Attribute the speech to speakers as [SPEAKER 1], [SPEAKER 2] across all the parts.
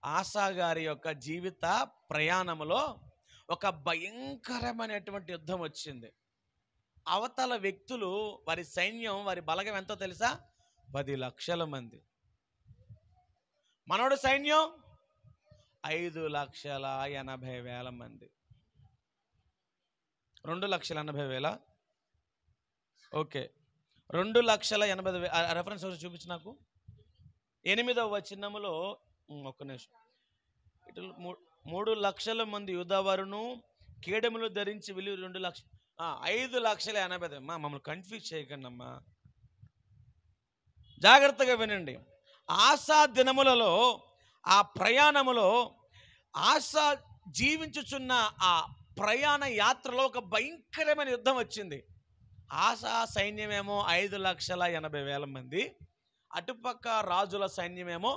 [SPEAKER 1] ఆసా గారి యొక్క జీవిత ప్రయాణంలో ఒక భయంకరమైనటువంటి యుద్ధం వచ్చింది. అవతల వ్యక్తులు, వారి సైన్యం, వారి బలగం ఎంతో తెలుసా? 10 లక్షల మంది. మనోడు సైన్యం 5,80,000 మంది. 2,80,000. ఓకే, 2,80,000 రెఫరెన్స్ చూపించు నాకు. 8వ వచనములో ఒక్క నిమిషం. ఇటు 3 లక్షల మంది యూదావారును కేడెములు ధరించి వెళ్ళి 5,80,000. మమ్మల్ని కన్ఫ్యూజ్ చేయకండి అమ్మా, జాగ్రత్తగా వినండి. ఆసా దినములలో, ఆ ప్రయాణములో, ఆసా జీవించుచున్న ఆ ప్రయాణ యాత్రలో ఒక భయంకరమైన యుద్ధం వచ్చింది. ఆసా సైన్యమేమో 5,80,000 మంది, అటుపక్క రాజుల సైన్యమేమో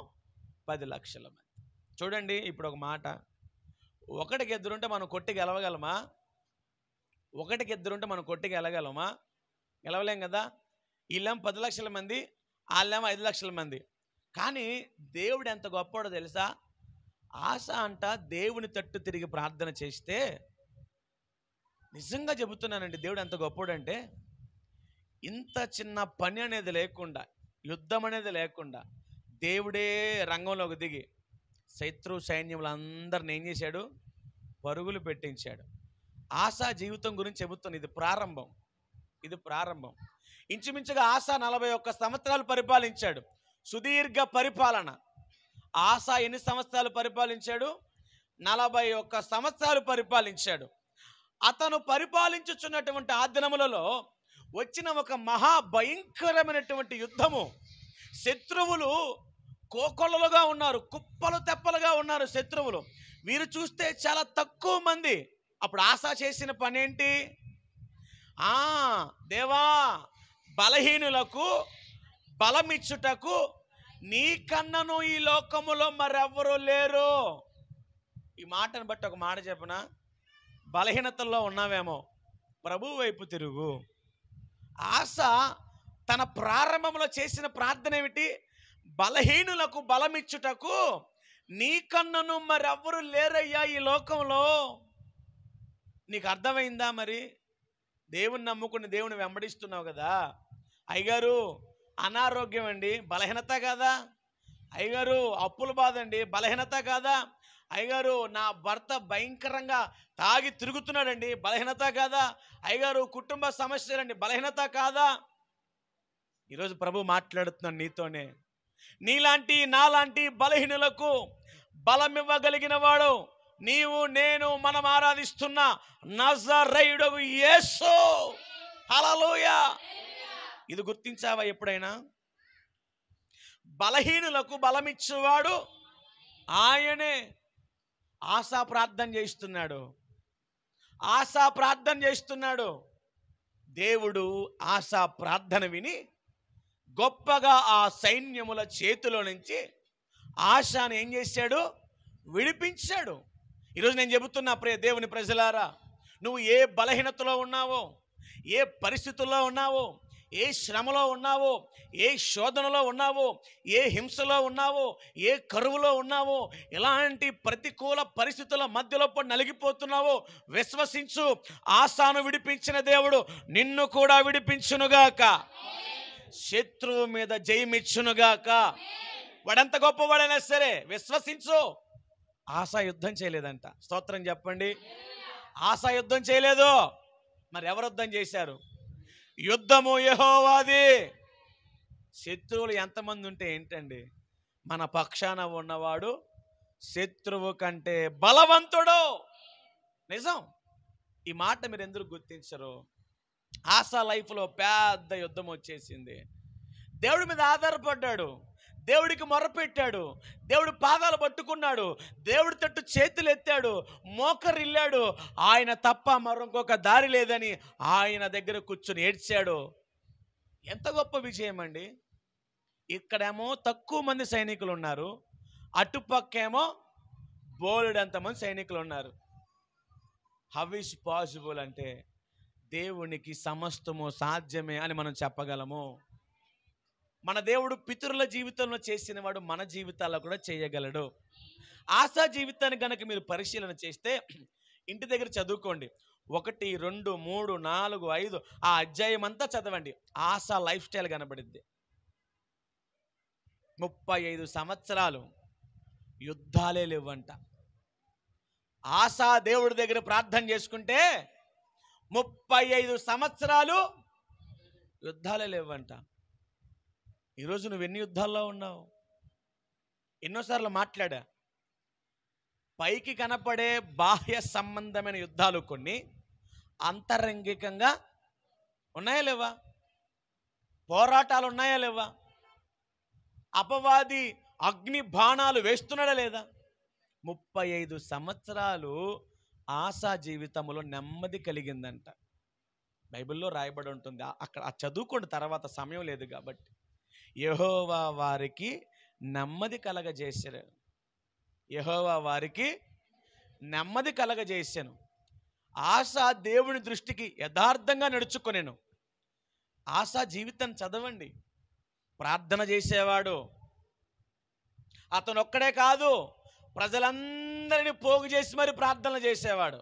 [SPEAKER 1] 10 లక్షల మంది. చూడండి, ఇప్పుడు ఒక మాట, ఒకటికి ఎదురుంటే మనం కొట్టి గెలవగలమా? ఒకటికి ఎదురుంటే మనం కొట్టి గెలగలమా? గెలవలేం కదా. వీళ్ళేమో 10 లక్షల మంది, వాళ్ళేమో 5 లక్షల మంది. కానీ దేవుడు ఎంత గొప్పవాడో తెలుసా? ఆసా అంట దేవుని తట్టు తిరిగి ప్రార్థన చేస్తే, నిజంగా చెబుతున్నానండి, దేవుడు ఎంత గొప్పవాడంటే, ఇంత చిన్న పని అనేది లేకుండా, యుద్ధం అనేది లేకుండా దేవుడే రంగంలోకి దిగి శత్రు సైన్యములందరిని ఏం చేశాడు? పరుగులు పెట్టించాడు. ఆసా జీవితం గురించి చెబుతుంది. ఇది ప్రారంభం. ఇంచుమించుగా ఆసా 41 సంవత్సరాలు పరిపాలించాడు. సుదీర్ఘ పరిపాలన. ఆసా ఎన్ని సంవత్సరాలు పరిపాలించాడు? 41 సంవత్సరాలు పరిపాలించాడు. అతను పరిపాలించుచున్నటువంటి ఆ దినములలో వచ్చిన ఒక మహాభయంకరమైనటువంటి యుద్ధము. శత్రువులు కోకొల్లలుగా ఉన్నారు, కుప్పలు తెప్పలుగా ఉన్నారు శత్రువులు. వీరు చూస్తే చాలా తక్కువ మంది. అప్పుడు ఆసా చేసిన పని ఏంటి? దేవా, బలహీనులకు బలమిచ్చుటకు నీ కన్నను ఈ లోకములో మరెవ్వరూ లేరు. ఈ మాటను బట్టి ఒక మాట చెప్పనా? బలహీనతల్లో ఉన్నావేమో, ప్రభువు వైపు తిరుగు. ఆసా తన ప్రారంభంలో చేసిన ప్రార్థన ఏమిటి? బలహీనులకు బలమిచ్చుటకు నీ కన్నను మరెవ్వరూ లేరయ్యా ఈ లోకంలో. నీకు అర్థమైందా? మరి దేవుని నమ్ముకుని దేవుని వెంబడిస్తున్నావు కదా. అయ్యగారు అనారోగ్యం అండి, బలహీనత కాదా? అయ్యగారు అప్పుల బాధ అండి, బలహీనత కాదా? అయ్యగారు నా భర్త భయంకరంగా తాగి తిరుగుతున్నాడండి, బలహీనత కాదా? అయ్యగారు కుటుంబ సమస్యలండి, బలహీనత కాదా? ఈరోజు ప్రభు మాట్లాడుతున్నాడు నీతోనే. నీలాంటి నాలాంటి బలహీనులకు బలమివ్వగలిగిన వాడు నీవు, నేను, మనం ఆరాధిస్తున్న నజరేయుడగు యేసు. హల్లెలూయా. ఇది గుర్తించావా ఎప్పుడైనా? బలహీనులకు బలమిచ్చేవాడు ఆయనే. ఆసా ప్రార్థన చేస్తున్నాడు. దేవుడు ఆసా ప్రార్థన విని గొప్పగా ఆ సైన్యముల చేతిలో నుంచి ఆశాను ఏం చేశాడు? విడిపించాడు. ఈరోజు నేను చెబుతున్నా ప్రియ దేవుని ప్రజలారా, నువ్వు ఏ బలహీనతలో ఉన్నావో, ఏ పరిస్థితుల్లో ఉన్నావో, ఏ శ్రమలో ఉన్నావో, ఏ శోధనలో ఉన్నావో, ఏ హింసలో ఉన్నావో, ఏ కరువులో ఉన్నావో, ఎలాంటి ప్రతికూల పరిస్థితుల మధ్యలో నలిగిపోతున్నావో విశ్వసించు. ఆసాను విడిపించిన దేవుడు నిన్ను కూడా విడిపించునుగాక, శత్రువు మీద జయమిచ్చునుగాక. వాడంత గొప్పవాడైనా సరే విశ్వసించు. ఆసా యుద్ధం చేయలేదంట. స్తోత్రం చెప్పండి. ఆసా యుద్ధం చేయలేదు. మరి ఎవరు యుద్ధం చేశారు? యుద్ధము యెహోవాది. శత్రువులు ఎంతమంది ఉంటే ఏంటండి, మన పక్షాన ఉన్నవాడు శత్రువు కంటే బలవంతుడు. నిజం. ఈ మాట మీరు ఎందుకు గుర్తించరు? ఆసా లైఫ్లో పెద్ద యుద్ధం వచ్చేసింది. దేవుడి మీద ఆధారపడ్డాడు, దేవుడికి మొరపెట్టాడు, దేవుడి పాదాలు పట్టుకున్నాడు, దేవుడి తట్టు చేతులు ఎత్తాడు, మోకరిల్లాడు. ఆయన తప్ప మరొక దారి లేదని ఆయన దగ్గర కూర్చొని ఏడ్చాడు. ఎంత గొప్ప విజయం అండి. ఇక్కడేమో తక్కువ మంది సైనికులు ఉన్నారు, అటుపక్కేమో బోలెడంతమంది సైనికులు ఉన్నారు. హౌ ఇస్ పాసిబుల్ అంటే దేవునికి సమస్తము సాధ్యమే అని మనం చెప్పగలము. మన దేవుడు పితరుల జీవితంలో చేసిన వాడు మన జీవితాల్లో కూడా చేయగలడు. ఆశా జీవితాన్ని కనుక మీరు పరిశీలన చేస్తే ఇంటి దగ్గర చదువుకోండి. 1, 2, 3, 4, 5 ఆ అధ్యాయం అంతా చదవండి. ASHA life style కనబడిద్ది. 35 సంవత్సరాలు యుద్ధాలే లేవంట. ఆశా దేవుడి దగ్గర ప్రార్థన చేసుకుంటే 35 సంవత్సరాలు యుద్ధాలే లేవంట. ఈరోజు నువ్వు ఎన్ని యుద్ధాల్లో ఉన్నావు? ఎన్నోసార్లు మాట్లాడా. పైకి కనపడే బాహ్య సంబంధమైన యుద్ధాలు కొన్ని, అంతరంగికంగా ఉన్నాయా లేవా? పోరాటాలు ఉన్నాయా లేవా? అపవాది అగ్ని బాణాలు వేస్తున్నాడా లేదా? 35 సంవత్సరాలు ఆశా జీవితంలో నెమ్మది కలిగిందంట. బైబిల్లో రాయబడి ఉంటుంది. అక్కడ చదువుకోండి, తర్వాత సమయం లేదు కాబట్టి. యెహోవా వారికి నెమ్మది కలగజేశారు. యెహోవా వారికి నెమ్మది కలగజేశాను. ఆశా దేవుని దృష్టికి యథార్థంగా నడుచుకొనెను. ఆశా జీవితాన్ని చదవండి. ప్రార్థన చేసేవాడు. అతను ఒక్కడే కాదు, ప్రజలందరినీ పోగు చేసి మరి ప్రార్థనలు చేసేవాడు.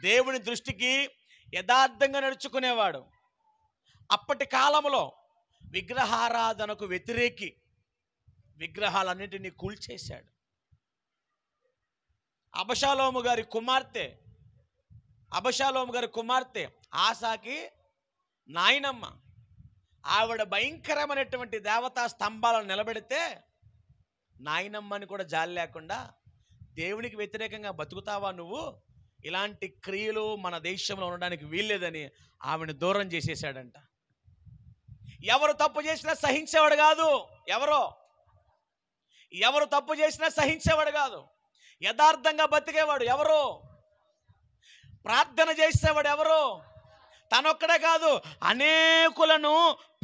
[SPEAKER 1] దేవుని దృష్టికి యథార్థంగా నడుచుకునేవాడు. అప్పటి కాలంలో విగ్రహారాధనకు వ్యతిరేకి, విగ్రహాలన్నిటినీ కూల్చేశాడు. అబషాలోము గారి కుమార్తె ఆసాకి నాయనమ్మ. ఆవిడ భయంకరమైనటువంటి దేవతా స్తంభాలను నిలబెడితే నాయనమ్మని కూడా జాలి లేకుండా, దేవునికి వ్యతిరేకంగా బతుకుతావా నువ్వు, ఇలాంటి క్రియలు మన దేశంలో ఉండడానికి వీల్లేదని ఆవిడని దూరం చేసేసాడంట. ఎవరు తప్పు చేసినా సహించేవాడు కాదు. ఎవరు తప్పు చేసినా సహించేవాడు కాదు. యథార్థంగా బతికేవాడు ఎవరు? ప్రార్థన చేసేవాడు ఎవరు? తనొక్కడే కాదు, అనేకులను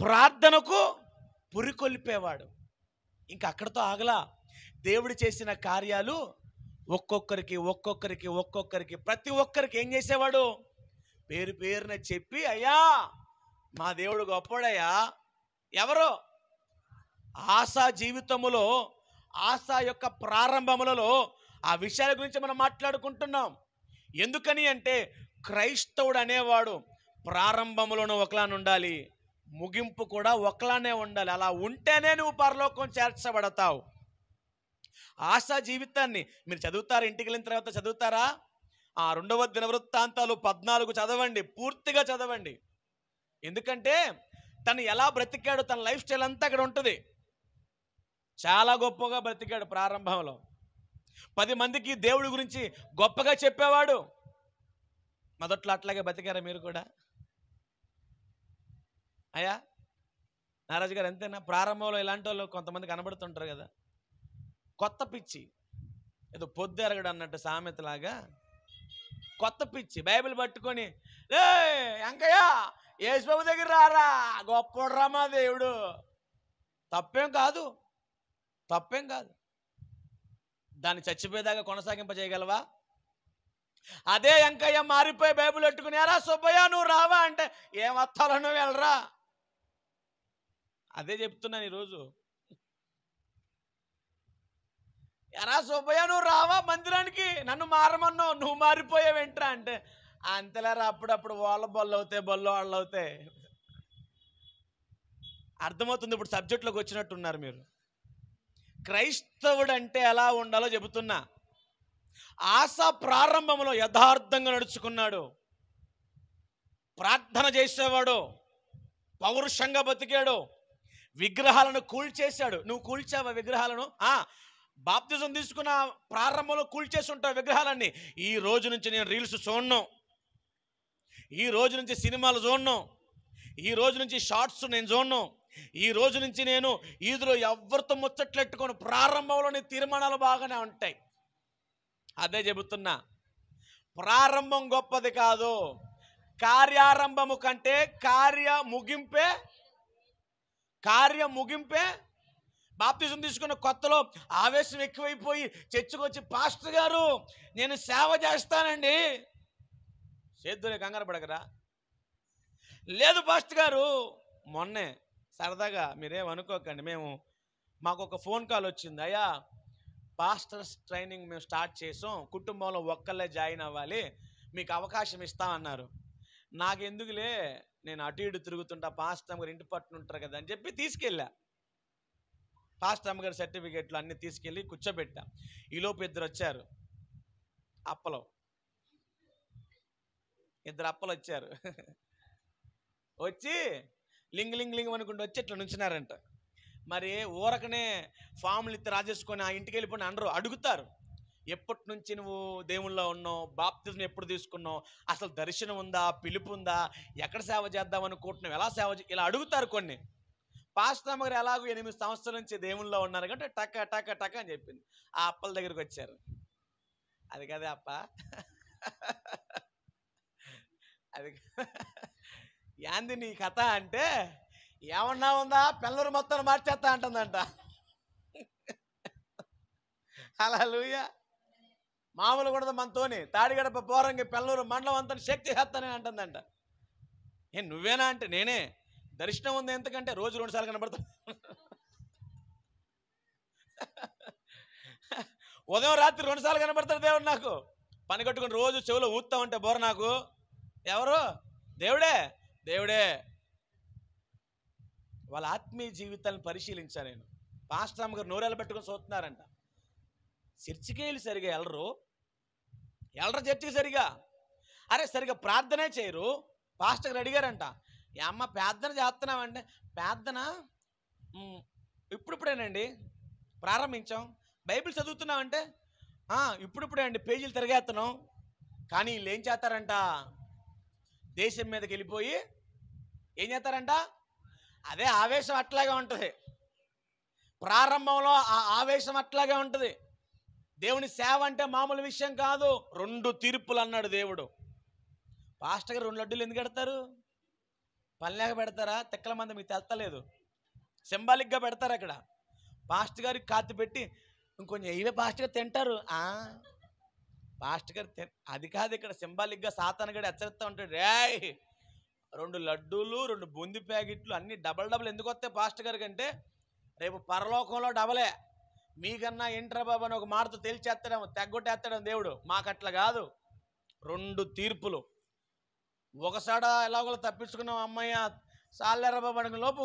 [SPEAKER 1] ప్రార్థనకు పురికొల్పేవాడు. ఇంకా అక్కడితో ఆగలా. దేవుడు చేసిన కార్యాలు ఒక్కొక్కరికి ప్రతి ఒక్కరికి ఏం చేసేవాడు? పేరు పేరున చెప్పి, అయ్యా మా దేవుడు గొప్పడయ్యా. ఎవరో ఆశా జీవితములో, ఆశా యొక్క ప్రారంభములలో ఆ విషయాల గురించి మనం మాట్లాడుకుంటున్నాం. ఎందుకని అంటే, క్రైస్తవుడు అనేవాడు ప్రారంభములోనూ ఒకలానే ఉండాలి, ముగింపు కూడా ఒకలానే ఉండాలి. అలా ఉంటేనే నువ్వు పరలోకం చేర్చబడతావు. ఆశా జీవితాన్ని మీరు చదువుతారా? ఇంటికి వెళ్ళిన తర్వాత చదువుతారా? 2వ దినవృత్తాంతాలు 14 చదవండి, పూర్తిగా చదవండి. ఎందుకంటే తను ఎలా బ్రతికాడు, తన లైఫ్ స్టైల్ అంతా అక్కడ ఉంటుంది. చాలా గొప్పగా బ్రతికాడు. ప్రారంభంలో 10 మందికి దేవుడి గురించి గొప్పగా చెప్పేవాడు. మొదట్లో అట్లాగే బతికారా మీరు కూడా? అయ్యా నారాజు గారు అంతేనా? ప్రారంభంలో ఇలాంటి వాళ్ళు కొంతమంది కనబడుతుంటారు కదా, కొత్త పిచ్చి, ఏదో పొద్దు ఎరగడు అన్నట్టు సామెతలాగా కొత్త పిచ్చి. బైబిల్ పట్టుకొని, రే వెంకయ్య యేసుబాబు దగ్గర రారా, గొప్పడ్రా మా దేవుడు. తప్పేం కాదు. దాన్ని చచ్చిపోయేదాకా కొనసాగింపజేయగలవా? అదే వెంకయ్య మారిపోయి బైబిల్ పెట్టుకుని, ఎరా సుబ్బయ్య నువ్వు రావా అంటే, ఏమత్తాలో నువ్వు వెళ్ళరా. అదే చెప్తున్నాను ఈరోజు. ఎరా సుబ్బయ్య నువ్వు రావా మందిరానికి, నన్ను మారమన్నావు, నువ్వు మారిపోయావేంట్రా అంటే, అంతలేరా అప్పుడప్పుడు వాళ్ళ బొల్లు అవుతాయి. అర్థమవుతుంది. ఇప్పుడు సబ్జెక్టులోకి వచ్చినట్టున్నారు మీరు. క్రైస్తవుడు అంటే ఎలా ఉండాలో చెబుతున్నా. ఆశా ప్రారంభంలో యథార్థంగా నడుచుకున్నాడు, ప్రార్థన చేసేవాడు, పౌరుషంగా బతికాడు, విగ్రహాలను కూల్చేశాడు. నువ్వు కూల్చావా విగ్రహాలను? బాప్తిజం తీసుకున్న ప్రారంభంలో కూల్చేసి ఉంటావు విగ్రహాలన్నీ. ఈ రోజు నుంచి నేను రీల్స్ చూడను, ఈ రోజు నుంచి సినిమాలు చూడను, ఈ రోజు నుంచి షార్ట్స్ నేను చూడను, ఈ రోజు నుంచి నేను ఈదులో ఎవరితో ముచ్చట్లెట్టుకోను. ప్రారంభంలోని తీర్మానాలు బాగానే ఉంటాయి. అదే చెబుతున్నా. ప్రారంభం గొప్పది కాదు, కార్యారంభము కంటే కార్య ముగింపే. బాప్తిజం తీసుకున్న కొత్తలో ఆవేశం ఎక్కువైపోయి చర్చకొచ్చి, పాస్టర్ గారు నేను సేవ చేస్తానండి. చేద్దులే, కంగారు పడకరా. లేదు పాస్టర్ గారు, మొన్నే సరదాగా మీరేమనుకోకండి, మాకు ఒక ఫోన్ కాల్ వచ్చింది. అయ్యా పాస్టర్స్ ట్రైనింగ్ మేము స్టార్ట్ చేసాం, కుటుంబంలో ఒక్కళ్ళే జాయిన్ అవ్వాలి, మీకు అవకాశం ఇస్తామన్నారు. నాకెందుకులే, నేను అటు ఇటు తిరుగుతుంటా, పాస్టర్ అమ్మగారు ఇంటి పట్టున ఉంటారు కదా అని చెప్పి తీసుకెళ్ళా. పాస్టర్ అమ్మగారి సర్టిఫికెట్లు అన్నీ తీసుకెళ్ళి కూర్చోబెట్టా. ఈలోపు ఇద్దరు వచ్చారు, అప్పలు, ఇద్దరు అప్పలు వచ్చారు. వచ్చి లింగ్ లింగ్ లింగ్ అనుకుంటూ వచ్చి ఇట్లా నుంచున్నారంట. మరి ఊరకనే ఫామ్లు ఇత్తి రాజేసుకొని ఆ ఇంటికి వెళ్ళిపోయిన అనరు, అడుగుతారు. ఎప్పటి నుంచి నువ్వు దేవుళ్ళలో ఉన్నావు, బాప్తిజం ఎప్పుడు తీసుకున్నావు, అసలు దర్శనం ఉందా, పిలుపు ఉందా, ఎక్కడ సేవ చేద్దాం అనుకుంటున్నావు, ఎలా సేవ ఇలా అడుగుతారు కొన్ని. పాస్టర్ అమ్మగారు ఎలాగో 8 సంవత్సరాల నుంచి దేవుళ్ళలో ఉన్నారు కంటే టక టక టక అని చెప్పింది. ఆ అప్పల దగ్గరికి వచ్చారు. అది కదే అప్ప, అది యాంది నీ కథ అంటే, ఏమన్నా ఉందా, పెళ్ళూరు మొత్తం మార్చేస్తా అంటుందంట. హల్లెలూయా. మామూలు కూడా మనతోని తాడిగడప పోరంగి పెళ్ళూరు మండలం అంతా శక్తి చేస్తానే అంటుందంట. నువ్వేనా అంటే నేనే. దర్శనం ఉంది ఎంతకంటే రోజు 2 సార్లు కనబడతా. ఉదయం రాత్రి 2 సార్లు కనబడతాడు దేవుడు నాకు. పని కట్టుకుని రోజు చెవులో ఊదుతా ఉంటే బోర నాకు. ఎవరు? దేవుడే, దేవుడే. వాళ్ళ ఆత్మీయ జీవితాలను పరిశీలించాను నేను. పాస్టర్ అమ్మగారు నోరేళ్ళు పెట్టుకొని చూస్తున్నారంట. చర్చికి వెళ్ళి సరిగా వెళ్ళరు చర్చికి సరిగా. అరే సరిగా ప్రార్థనే చేయరు. పాస్టర్ గారు అడిగారంట, అమ్మ ప్రార్థన చేస్తున్నామంటే, ప్రార్థన ఇప్పుడిప్పుడేనండి ప్రారంభించాం. బైబిల్ చదువుతున్నామంటే, ఇప్పుడిప్పుడే అండి పేజీలు తిరగేస్తున్నాం. కానీ వీళ్ళు ఏం చేస్తారంట, దేశం మీదకి వెళ్ళిపోయి ఏం చేస్తారంట, అదే ఆవేశం అట్లాగే ఉంటుంది. ప్రారంభంలో ఆ ఆవేశం అట్లాగే ఉంటుంది. దేవుని సేవ అంటే మామూలు విషయం కాదు. 2 తీర్పులు అన్నాడు దేవుడు. పాస్టర్ గారు 2 లడ్డూలు ఎందుకు పెడతారు? పని లేక పెడతారా? తిక్కల మంది మీకు తెలతలేదు. సింబాలిక్గా పెడతారు. అక్కడ పాస్టర్ గారికి కాత్తి పెట్టి ఇంకొంచెం ఇవే పాస్టర్ గారు తింటారు. పాస్టర్ గారు అది కాదు, ఇక్కడ సింబాలిక్గా సాతానుగాడు హెచ్చరిస్తూ ఉంటాడు. రేయ్ 2 లడ్డూలు 2 బూందీ ప్యాకెట్లు అన్నీ డబల్ ఎందుకు వస్తాయి పాస్టర్ గారికి అంటే, రేపు పరలోకంలో డబలే. మీకన్నా ఏంట్రా బాబు అని ఒక మాటతో తేల్చేస్తాడేమో, తెగ్గొట్టేస్తాడేమో దేవుడు. మాకట్లా కాదు. 2 తీర్పులు. ఒకసారి ఎలాగో తప్పించుకున్నాం, అమ్మయ్య సాలేరా బాబు అడిగిన లోపు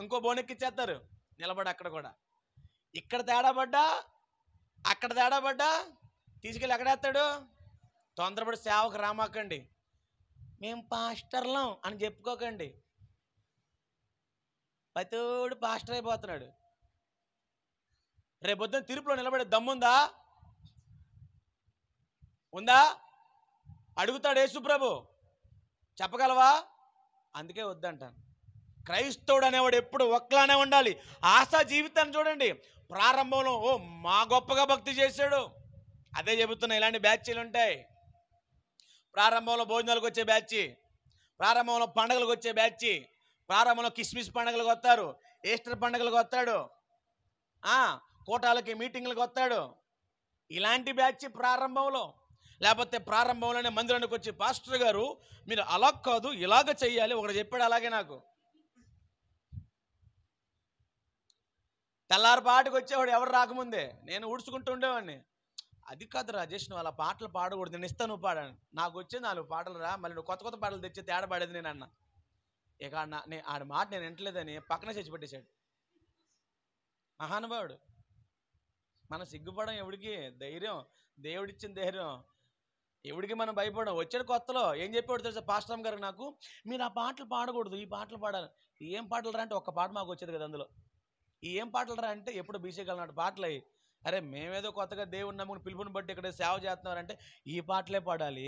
[SPEAKER 1] ఇంకో బోనెక్కిచ్చేస్తారు నిలబడి. అక్కడ కూడా ఇక్కడ తేడా పడ్డా అక్కడ తేడా పడ్డా తీసుకెళ్ళి ఎక్కడేస్తాడు. తొందరపడి సేవకు రామాకండి, మేము పాస్టర్లం అని చెప్పుకోకండి. ప్రతోడు పాస్టర్ అయిపోతున్నాడు. రేపొద్దున తీర్పులో నిలబడే దమ్ముందా? ఉందా? అడుగుతాడు యేసుప్రభు, చెప్పగలవా? అందుకే వద్దంటాను. క్రైస్తవుడు అనేవాడు ఎప్పుడు ఒక్కలానే ఉండాలి. ఆశా జీవితాన్ని చూడండి. ప్రారంభంలో మా గొప్పగా భక్తి చేశాడు, అదే చెబుతున్నా. ఇలాంటి బ్యాచ్లు ఉంటాయి. ప్రారంభంలో భోజనాలకు వచ్చే బ్యాచ్, ప్రారంభంలో పండుగలకు వచ్చే బ్యాచ్, ప్రారంభంలో కిస్మిస్ పండుగలకు వస్తారు, ఈస్టర్ పండుగలకు వస్తాడు, కోటాలకి మీటింగ్లకు వస్తాడు. ఇలాంటి బ్యాచ్ ప్రారంభంలో. లేకపోతే ప్రారంభంలోనే మందిరానికి వచ్చి, పాస్టర్ గారు మీరు అలా కాదు ఇలాగ చెయ్యాలి, ఒకటి చెప్పాడు. అలాగే నాకు తెల్లారిపాటికి వచ్చేవాడు, ఎవరు రాకముందే నేను ఊడ్చుకుంటూ ఉండేవాడిని. అది కాదు రాజేష్, నువ్వు అలా పాటలు పాడకూడదు, నేను ఇస్తాను నువ్వు పాడాను. నాకు వచ్చే 4 పాటలు రా, మళ్ళీ నువ్వు కొత్త పాటలు తెచ్చి తేడా పాడేది నేను అన్నా. ఇక ఆడి మాట నేను వింటలేదని పక్కనే చచ్చి పెట్టేశాడు. మహానుభావుడు. మనం సిగ్గుపడం ఎవడికి? ధైర్యం, దేవుడిచ్చిన ధైర్యం. ఎవడికి మనం భయపడం. వచ్చాడు కొత్తలో ఏం చెప్పాడు తెలుసా పాస్టర్ గారు నాకు, మీరు ఆ పాటలు పాడకూడదు, ఈ పాటలు పాడాలి. ఏం పాటలు రా అంటే ఒక్క పాట మాకు వచ్చేది కదా అందులో. ఈ ఏం పాటలు రా అంటే ఎప్పుడు బీసీ కలనాడు పాటలు అయ్యి. అరే మేమేదో కొత్తగా దేవుని నమ్ముకుని పిలుపుని బట్టి ఇక్కడ సేవ చేస్తున్నారంటే ఈ పాటలే పాడాలి,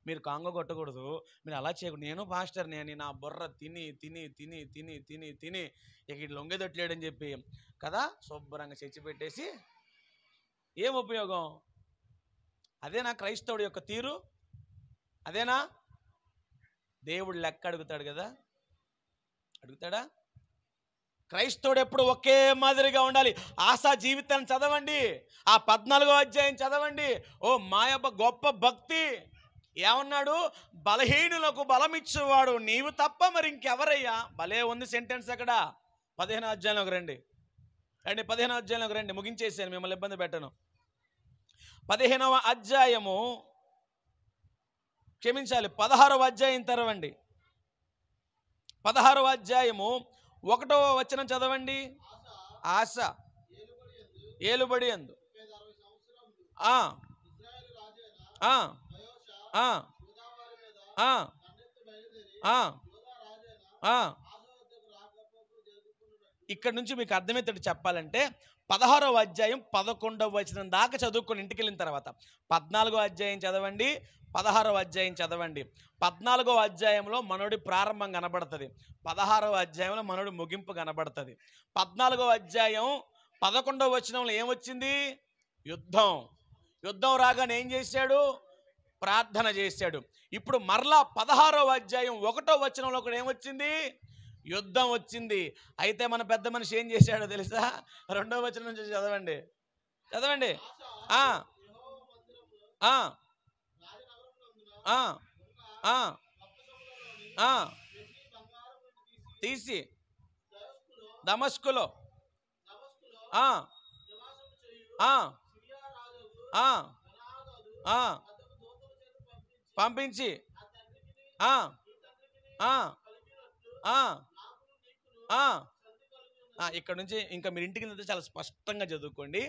[SPEAKER 1] మీరు కాంగో కొట్టకూడదు, మీరు అలా చేయకూడదు. నేను పాస్టర్ నేను నా బుర్ర తిని తిని తిని తిని తిని తిని ఇక ఇటు లొంగేదట్లేడని చెప్పి కదా శుభ్రంగా చచ్చి పెట్టేసి ఏం ఉపయోగం? అదేనా క్రైస్తవుడి యొక్క తీరు? అదేనా? దేవుడు లెక్క అడుగుతాడు కదా, అడుగుతాడా? క్రైస్తవుడు ఎప్పుడు ఒకే మాదిరిగా ఉండాలి. ఆశా జీవితాన్ని చదవండి, ఆ 14వ అధ్యాయం చదవండి. మాయబ్బ గొప్ప భక్తి. ఏమన్నాడు? బలహీనులకు బలమిచ్చేవాడు నీవు తప్ప మరి ఇంకెవరయ్యా. భలే ఉంది సెంటెన్స్ అక్కడ. 15వ అధ్యాయంలోకి రండి. రండి 15వ అధ్యాయంలోకి రండి, ముగించేసాను, మిమ్మల్ని ఇబ్బంది పెట్టను. 15వ అధ్యాయము, క్షమించాలి 16వ అధ్యాయం తెరవండి. 16వ అధ్యాయము 1వ వచనం చదవండి. ఆశ ఏలుబడి యందు ఇక్కడ నుంచి మీకు అర్థమవుతాడు చెప్పాలంటే 16వ అధ్యాయం 11వ వచనం దాకా చదువుకొని ఇంటికి వెళ్ళిన తర్వాత 14వ అధ్యాయం చదవండి, 16వ అధ్యాయం చదవండి. 14వ అధ్యాయంలో మనోడి ప్రారంభం కనబడుతుంది, 16వ అధ్యాయంలో మనోడి ముగింపు కనబడుతుంది. 14వ అధ్యాయం 11వ వచనంలో ఏమొచ్చింది? యుద్ధం. యుద్ధం రాగానే ఏం చేశాడు? ప్రార్థన చేశాడు. ఇప్పుడు మరలా 16వ అధ్యాయం 1వ వచనంలో కూడా ఏమొచ్చింది? యుద్ధం వచ్చింది. అయితే మన పెద్ద మనిషి ఏం చేశాడో తెలుసా? 2వ వచనం నుంచి చదవండి, చదవండి. తీసి దమస్కులో పంపించి ఇక్కడ నుంచి ఇంకా మీరు ఇంటికి వెళ్తే చాలా స్పష్టంగా చదువుకోండి.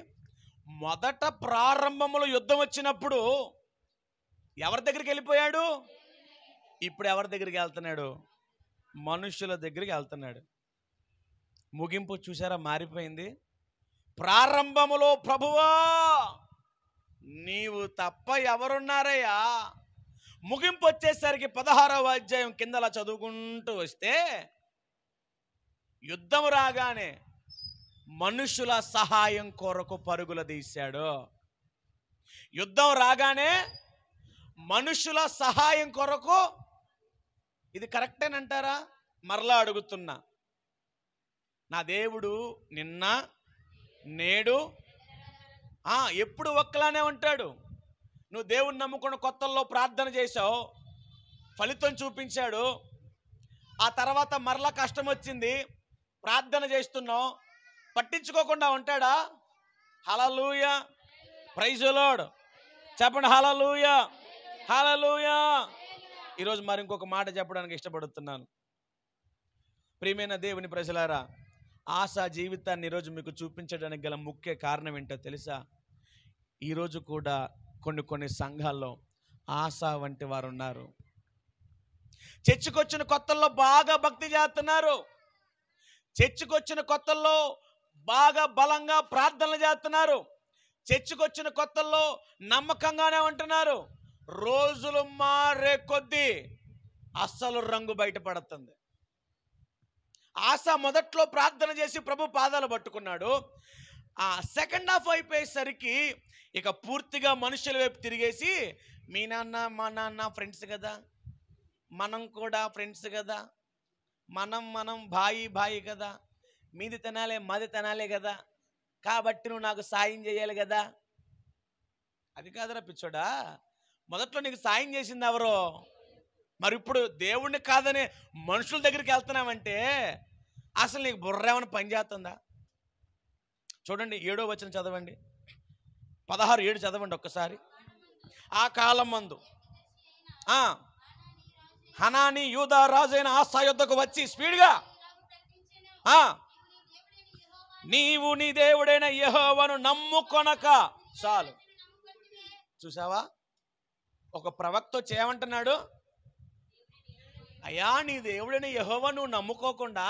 [SPEAKER 1] మొదట ప్రారంభంలో యుద్ధం వచ్చినప్పుడు ఎవరి దగ్గరికి వెళ్ళిపోయాడు? ఇప్పుడు ఎవరి దగ్గరికి వెళ్తున్నాడు? మనుషుల దగ్గరికి వెళ్తున్నాడు. ముగింపు చూసారా మారిపోయింది. ప్రారంభములో ప్రభువా నీవు తప్ప ఎవరున్నారయ్యా, ముగింపు వచ్చేసరికి 16వ అధ్యాయం కిందలా చదువుకుంటూ వస్తే యుద్ధం రాగానే మనుషుల సహాయం కొరకు పరుగులు తీశాడు. యుద్ధం రాగానే మనుషుల సహాయం కొరకు, ఇది కరెక్టేనంటారా? మరలా అడుగుతున్నా. నా దేవుడు నిన్న నేడు ఎప్పుడు ఒక్కలానే ఉంటాడు. నువ్వు దేవుణ్ణి నమ్ముకున్న కొత్తల్లో ప్రార్థన చేసావు, ఫలితం చూపించాడు. ఆ తర్వాత మరలా కష్టం వచ్చింది, ప్రార్థన చేస్తున్నావు, పట్టించుకోకుండా ఉంటాడా? హల్లెలూయా, ప్రైజ్ ది లార్డ్ చెప్పండి. హల్లెలూయా, హల్లెలూయా. ఈరోజు మరి ఇంకొక మాట చెప్పడానికి ఇష్టపడుతున్నాను. ప్రియమైన దేవుని ప్రజలారా, ఆశా జీవితాన్ని ఈరోజు మీకు చూపించడానికి గల ముఖ్య కారణం ఏంటో తెలుసా? ఈరోజు కూడా కొన్ని సంఘాల్లో ఆశా వంటి వారు ఉన్నారు. చర్చికొచ్చిన కొత్తల్లో బాగా భక్తి చేస్తున్నారు, చర్చికొచ్చిన కొత్తల్లో బాగా బలంగా ప్రార్థనలు చేస్తున్నారు, చర్చికొచ్చిన కొత్తల్లో నమ్మకంగానే ఉంటున్నారు. రోజులు మారే కొద్దీ అస్సలు రంగు బయటపడుతుంది. ఆశ మొదట్లో ప్రార్థన చేసి ప్రభు పాదాలు పట్టుకున్నాడు. ఆ సెకండ్ హాఫ్ అయిపోయేసరికి ఇక పూర్తిగా మనుషుల వైపు తిరిగేసి, మీ నాన్న మా నాన్న ఫ్రెండ్స్ కదా, మనం కూడా ఫ్రెండ్స్ కదా, మనం బాయి కదా, మీది తినాలే మాది తినాలే కదా, కాబట్టి నువ్వు నాకు సాయం చేయాలి కదా. అది కాదురా పిచ్చోడా, మొదట్లో నీకు సాయం చేసింది ఎవరో, మరి ఇప్పుడు దేవుణ్ణి కాదనే మనుషుల దగ్గరికి వెళ్తున్నామంటే అసలు నీకు బుర్ర ఏమైనా పని చేస్తుందా? చూడండి 7వ వచనం చదవండి, 16:7 చదవండి ఒక్కసారి. ఆ కాలం మందు హనాని యూదా రాజైన ఆసా యుద్ధకు వచ్చి స్పీడ్గా, నీవు నీ దేవుడైన యెహోవాను నమ్ముకొనక చాలు. చూసావా, ఒక ప్రవక్త వచ్చి ఏమంటున్నాడు? అయ్యా నీ దేవుడైన యెహోవా నువ్వు నమ్ముకోకుండా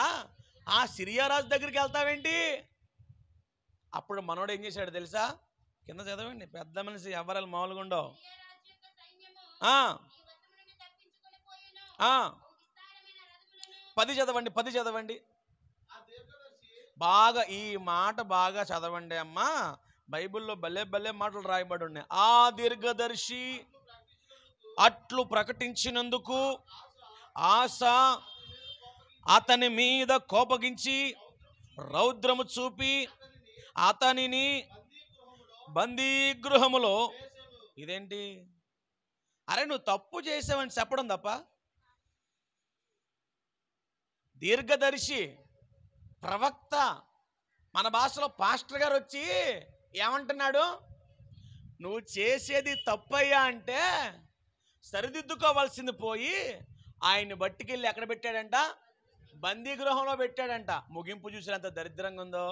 [SPEAKER 1] ఆ సిరియా రాజు దగ్గరికి వెళ్తావేంటి? అప్పుడు మనోడు ఏం చేశాడు తెలుసా? కింద చదవండి, పెద్ద మనిషి ఎవరాలు మామూలుగా ఉండవు. 10 చదవండి, 10 చదవండి. బాగా ఈ మాట బాగా చదవండి అమ్మా, బైబిల్లో భలే భలే మాటలు రాయబడి ఉన్నాయి. ఆ దీర్ఘదర్శి అట్లు ప్రకటించినందుకు ఆశ అతని మీద కోపగించి రౌద్రము చూపి అతనిని బందీగృహములో, ఇదేంటి? అరే నువ్వు తప్పు చేసావని చెప్పడం తప్ప, దీర్ఘదర్శి ప్రవక్త మన భాషలో పాస్టర్ గారు వచ్చి ఏమంటున్నాడు, నువ్వు చేసేది తప్పయ్యా అంటే సరిదిద్దుకోవాల్సింది పోయి ఆయన్ని బట్టికెళ్ళి ఎక్కడ పెట్టాడంట, బందీ గృహంలో పెట్టాడంట. ముగింపు చూసినంత దరిద్రంగా ఉందో,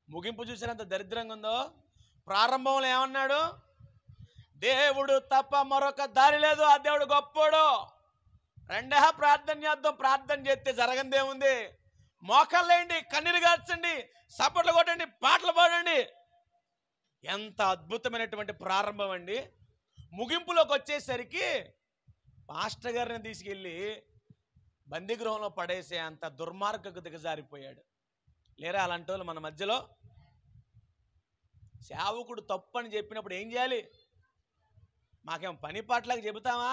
[SPEAKER 1] ముగింపు చూసినంత దరిద్రంగా ఉందో. ప్రారంభంలో ఏమన్నాడు, దేవుడు తప్ప మరొక దారి లేదు, ఆ దేవుడు గొప్పోడు, రెండే ప్రార్థన చేద్దాం, ప్రార్థన చేస్తే జరగందేముంది, మోకాళ్ళేయండి, కన్నీరు గార్చండి, సపోర్ట్లు కొట్టండి, పాటలు పాడండి. ఎంత అద్భుతమైనటువంటి ప్రారంభం అండి. ముగింపులోకి వచ్చేసరికి పాస్టర్ గారిని తీసుకెళ్ళి బందీగృహంలో పడేసే అంత దుర్మార్గకు దిగజారిపోయాడు. లేరా అలాంటి వాళ్ళు మన మధ్యలో? సేవకుడు తప్పు అని చెప్పినప్పుడు ఏం చేయాలి? మాకేం పని పాటలకు చెబుతామా?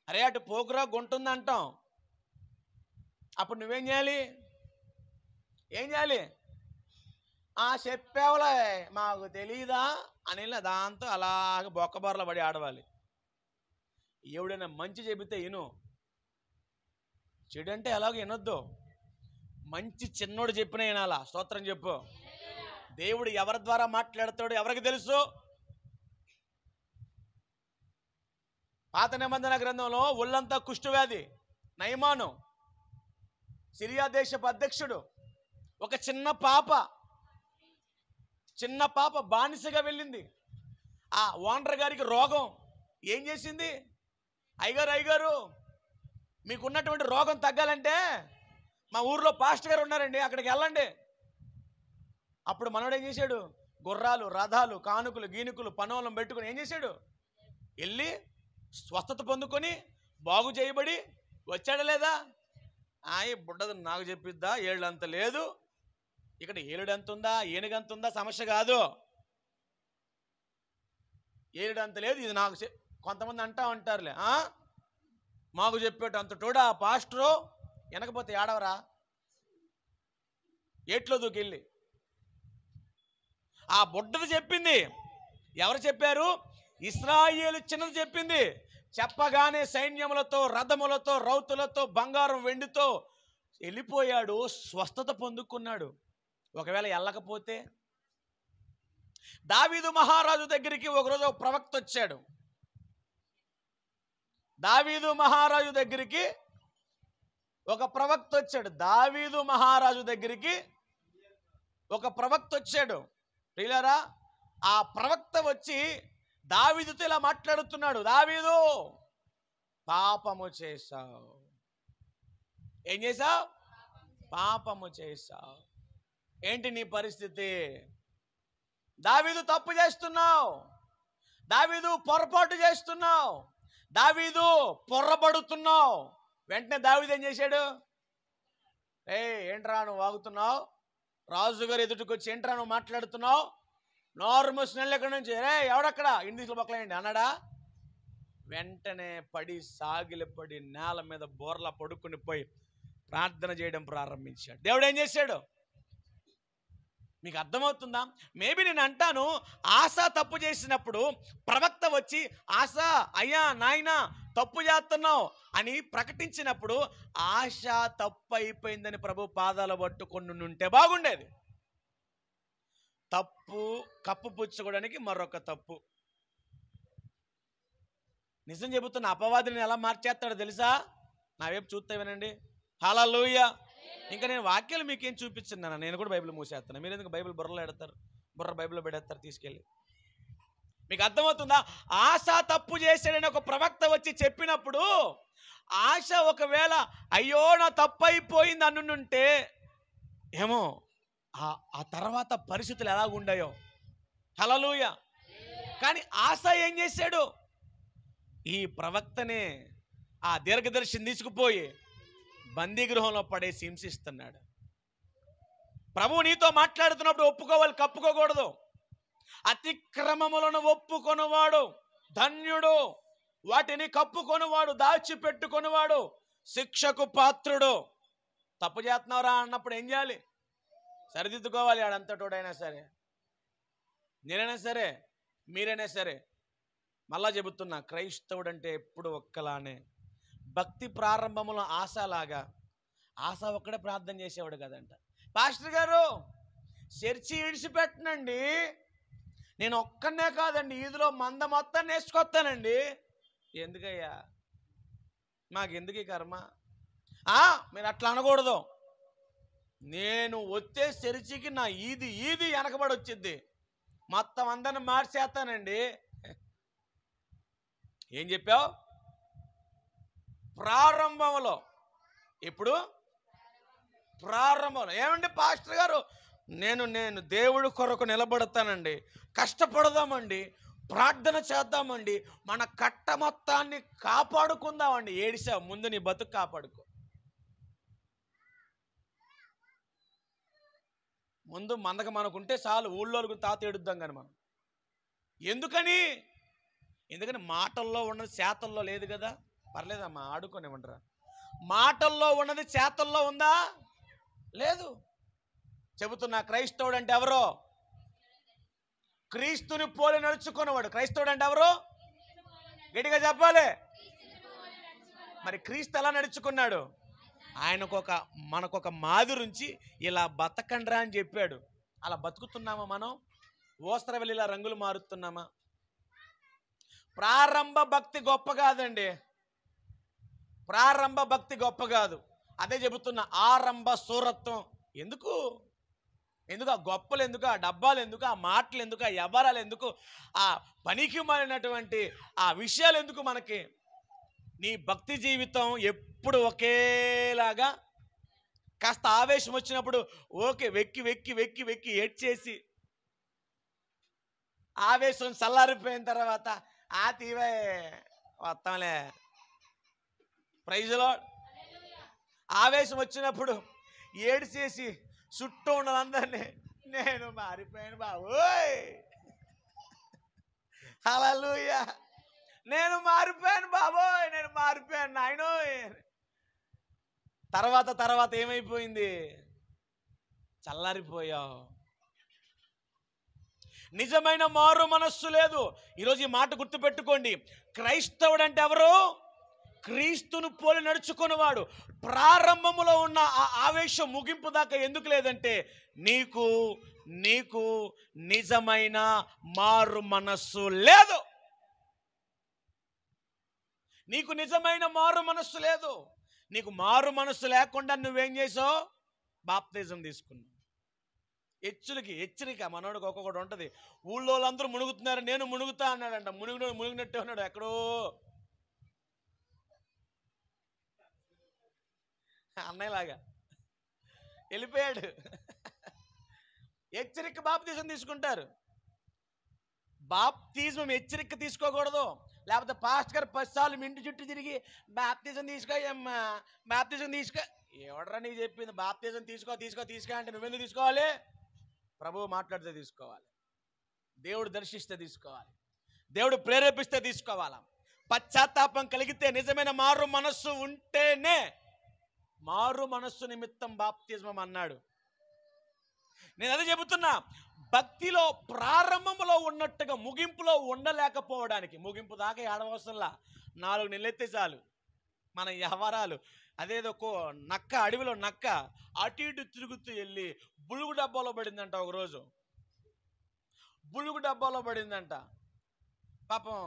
[SPEAKER 1] అరే అటు పోకురా గుంటుంది అంటాం. అప్పుడు నువ్వేం చేయాలి? ఏం చేయాలి? చెప్పావులే మాకు తెలీదా అని దాంతో అలాగ బొక్కబార్లో పడి ఆడవాలి. ఎవడైనా మంచి చెబితే విను, చెడు అంటే ఎలాగో వినొద్దు. మంచి చిన్నోడు చెప్పిన వినాలా. స్తోత్రం చెప్పు. దేవుడు ఎవరి ద్వారా మాట్లాడతాడు ఎవరికి తెలుసు? పాత నిబంధన గ్రంథంలో ఒళ్ళంతా కుష్ఠవ్యాధి నయమాను, సిరియా దేశపు అధ్యక్షుడు, ఒక చిన్న పాప బానిసగా వెళ్ళింది. ఆ ఓనర్ గారికి రోగం ఏం చేసింది? అయ్యగారు మీకున్నటువంటి రోగం తగ్గాలంటే మా ఊర్లో పాస్టర్ గారు ఉన్నారండి, అక్కడికి వెళ్ళండి. అప్పుడు మనోడు ఏం చేశాడు? గుర్రాలు, రథాలు, కానుకలు, గీనుకులు, పనోలం పెట్టుకుని ఏం చేశాడు? వెళ్ళి స్వస్థత పొందుకొని బాగు చేయబడి వచ్చాడా లేదా? బుడ్డది నాకు చెప్పిద్దా, ఏళ్ళంత లేదు, ఇక్కడ ఏలుడంత ఉందా ఏనుగంత ఉందా సమస్య కాదు. ఏలుడంత లేదు, ఇది నాకు కొంతమంది అంటారులే, మాకు చెప్పేట అంత తోడా పాస్టరు వెనకపోతే ఏడవరా? ఏట్లో దూకెళ్ళి ఆ బుడ్డది చెప్పింది. ఎవరు చెప్పారు? ఇశ్రాయేలు చిన్నది చెప్పింది. చెప్పగానే సైన్యములతో, రథములతో, రౌతులతో, బంగారం వెండితో వెళ్ళిపోయాడు, స్వస్థత పొందుకున్నాడు. ఒకవేళ వెళ్ళకపోతే? దావీదు మహారాజు దగ్గరికి ఒకరోజు ఒక ప్రవక్త వచ్చాడు. దావీదు మహారాజు దగ్గరికి ఒక ప్రవక్త వచ్చాడు. దావీదు మహారాజు దగ్గరికి ఒక ప్రవక్త వచ్చాడు. ప్రియులారా, ఆ ప్రవక్త వచ్చి దావీదుతో ఇలా మాట్లాడుతున్నాడు. దావీదు, పాపము చేశావు. ఏం చేశావు? పాపము చేశావు. ఏంటి నీ పరిస్థితి? దావీదు తప్పు చేస్తున్నావు, దావీదు పొరపాటు చేస్తున్నావు, దావీదు పొర్రబడుతున్నావు. వెంటనే దావీదు ఏం చేశాడు? ఏంట్రా నువ్వు వాగుతున్నావు? రాజుగారు ఎదుటికి వచ్చి ఏంట్రా నువ్వు మాట్లాడుతున్నావు? నార్మల్ స్మెల్ ఎక్కడి నుంచి? ఎవడక్కడ ఇండిస్లో పక్కలేండి అన్నాడా? వెంటనే పడి సాగిలపడి నేల మీద బోర్లా పడుకుని పోయి ప్రార్థన చేయడం ప్రారంభించాడు. దేవుడు ఏం చేశాడు? మీకు అర్థమవుతుందా? మేబీ నేను అంటాను, ఆశా తప్పు చేసినప్పుడు ప్రవక్త వచ్చి ఆశా, అయ్యా నాయనా తప్పు చేస్తున్నావు అని ప్రకటించినప్పుడు ఆశ తప్పు అయిపోయిందని ప్రభు పాదాలు పట్టుకొని ఉంటే బాగుండేది. తప్పు కప్పుపుచ్చుకోవడానికి మరొక తప్పు. నిజం చెబుతున్న అపవాదిని ఎలా మార్చేస్తాడో తెలుసా? నా వైపు చూస్తే వినండి. హల్లెలూయా. ఇంకా నేను వాక్యాలు మీకేం చూపించున్నాను, నేను కూడా బైబిల్ మూసేస్తాను. మీరు ఎందుకు బైబిల్ బుర్రలో పెడతారు? బైబిల్లో పెడతారు తీసుకెళ్ళి. మీకు అర్థమవుతుందా? ఆశ తప్పు చేశాడని ఒక ప్రవక్త వచ్చి చెప్పినప్పుడు ఆశ ఒకవేళ అయ్యో నా తప్పు అయిపోయింది అనుంటే ఏమో ఆ తర్వాత పరిస్థితులు ఎలాగుండాయో. హల్లెలూయా. కానీ ఆశ ఏం చేశాడు? ఈ ప్రవక్తనే ఆ దీర్ఘదర్శిని తీసుకుపోయి బందీ గృహంలో పడేసి హింసిస్తున్నాడు. ప్రభువు నీతో మాట్లాడుతున్నప్పుడు ఒప్పుకోవాలి, కప్పుకోకూడదు. అతిక్రమములను ఒప్పుకొనువాడు ధన్యుడు, వాటిని కప్పుకొనువాడు, దాచిపెట్టుకొనువాడు శిక్షకు పాత్రుడు. తప్పు చేస్తున్నావురా అన్నప్పుడు ఏం చేయాలి? సరిదిద్దుకోవాలి. ఆడంతటోడైనా సరే, నేనైనా సరే, మీరైనా సరే. మళ్ళా చెబుతున్నా, క్రైస్తవుడు అంటే ఎప్పుడు ఒక్కలానే. భక్తి ప్రారంభంలో ఆశలాగా, ఆశ ఒక్కడే ప్రార్థన చేసేవాడు కదంట. పాస్టర్ గారు చర్చి ఇడిచిపెట్టనండి, నేను ఒక్కనే కాదండి, ఈదులో మంద మొత్తం నేర్చుకొస్తానండి. ఎందుకయ్యా, మాకెందుకు ఈ కర్మ? మీరు అట్లా అనకూడదు. నేను వచ్చే చర్చికి నా ఈది వెనకబడి వచ్చింది, మొత్తం అందరిని మార్చేస్తానండి. ఏం చెప్పావు? ప్రారంభంలో. ఇప్పుడు ప్రారంభంలో ఏమండి పాస్టర్ గారు, నేను దేవుడి కొరకు నిలబడతానండి, కష్టపడదామండి, ప్రార్థన చేద్దామండి, మన కట్ట మొత్తాన్ని కాపాడుకుందామండి. ఏడిసావు, ముందు నీ బతుకు కాపాడుకో. ముందు మందక మనకుంటే చాలు, ఊళ్ళోకి తాత ఏడుద్దాం కానీ మనం. ఎందుకని మాటల్లో ఉన్నది చేతల్లో లేదు కదా. పర్లేదమ్మా, ఆడుకోనివ్వండిరా. మాటల్లో ఉన్నది చేతల్లో ఉందా? లేదు. చెబుతున్నా, క్రైస్తవుడు అంటే ఎవరో? క్రీస్తుని పోలి నడుచుకున్నవాడు. క్రైస్తవుడు అంటే ఎవరు? గట్టిగా చెప్పాలి. మరి క్రీస్తు ఎలా నడుచుకున్నాడు? మనకొక మాదిరించి ఇలా బతకండ్రా అని చెప్పాడు. అలా బతుకుతున్నామా మనం? ఓస్త్రవెల్లిలా రంగులు మారుతున్నామా? ప్రారంభ భక్తి గొప్ప కాదండి, ప్రారంభ భక్తి గొప్ప కాదు. అదే చెబుతున్నా, ఆరంభ సూరత్వం ఎందుకు? ఆ గొప్పలు ఎందుకు? ఆ డబ్బాలు ఎందుకు? ఆ మాటలు ఎందుకు? ఆ వ్యవహారాలు ఎందుకు? ఆ పనికి మాలినటువంటి ఆ విషయాలు ఎందుకు మనకి? నీ భక్తి జీవితం ఎప్పుడు ఒకేలాగా, కాస్త ఆవేశం వచ్చినప్పుడు ఓకే వెక్కి వెక్కి వెక్కి వెక్కి ఏడ్చేసి, ఆవేశం చల్లారిపోయిన తర్వాత తీవే వస్తాంలే, ప్రైజ్లో. ఆవేశం వచ్చినప్పుడు ఏడ్చేసి చుట్టూ ఉన్నదందరినీ నేను మారిపోయాను బాబోయ్, హల్లెలూయా, నేను మారిపోయాను బాబోయ్, నేను మారిపోయాను నాయనోయ్. తర్వాత ఏమైపోయింది? చల్లారిపోయావు. నిజమైన మారు మనస్సు లేదు. ఈరోజు ఈ మాట గుర్తుపెట్టుకోండి. క్రైస్తవుడు అంటే ఎవరు? క్రీస్తును పోలి నడుచుకున్నవాడు. ప్రారంభములో ఉన్న ఆ ఆవేశం ముగింపు దాకా ఎందుకు లేదంటే, నీకు నిజమైన మారు మనస్సు లేదు. నీకు నిజమైన మారు మనస్సు లేదు. నీకు మారు మనస్సు లేకుండా నువ్వేం చేసావు? బాప్తిజం తీసుకున్నావు. హెచ్చరిక మనోడికి ఒక్కొక్కటి ఉంటుంది. ఊళ్ళో వాళ్ళందరూ మునుగుతున్నారు, నేను మునుగుతా అన్నాడంట. మునిగినట్టే ఉన్నాడు, ఎక్కడో అన్నయ్యలాగా వెళ్ళిపోయాడు. హెచ్చరిక బాప్తిజం తీసుకుంటారు. బాప్తిజం హెచ్చరిక తీసుకోకూడదు. లేకపోతే పాస్టర్ గారు 10 సార్లు మీ ఇంటి చుట్టూ తిరిగి బాప్తిజం తీసుకోమ్మా, బాప్తిజం తీసుకో. ఎవడరా నీకు చెప్పింది బాప్తిజం తీసుకో అంటే నువ్వెందుకు తీసుకోవాలి? ప్రభువు మాట్లాడితే తీసుకోవాలి, దేవుడు దర్శిస్తే తీసుకోవాలి, దేవుడు ప్రేరేపిస్తే తీసుకోవాలా. పశ్చాత్తాపం కలిగితే, నిజమైన మారు మనస్సు ఉంటేనే మారు మనస్సు నిమిత్తం బాప్తిజం అన్నాడు. నేను అదే చెబుతున్నా, భక్తిలో ప్రారంభంలో ఉన్నట్టుగా ముగింపులో ఉండలేకపోవడానికి, ముగింపు దాకా ఏడవసంలా 4 నెలలెత్తే చాలు మన వ్యవహారాలు. అదేదో నక్క, అడవిలో నక్క అటు ఇటు తిరుగుతూ వెళ్ళి బులుగు డబ్బాలో పడిందంట. ఒకరోజు బులుగు డబ్బాలో పడిందంట. పాపం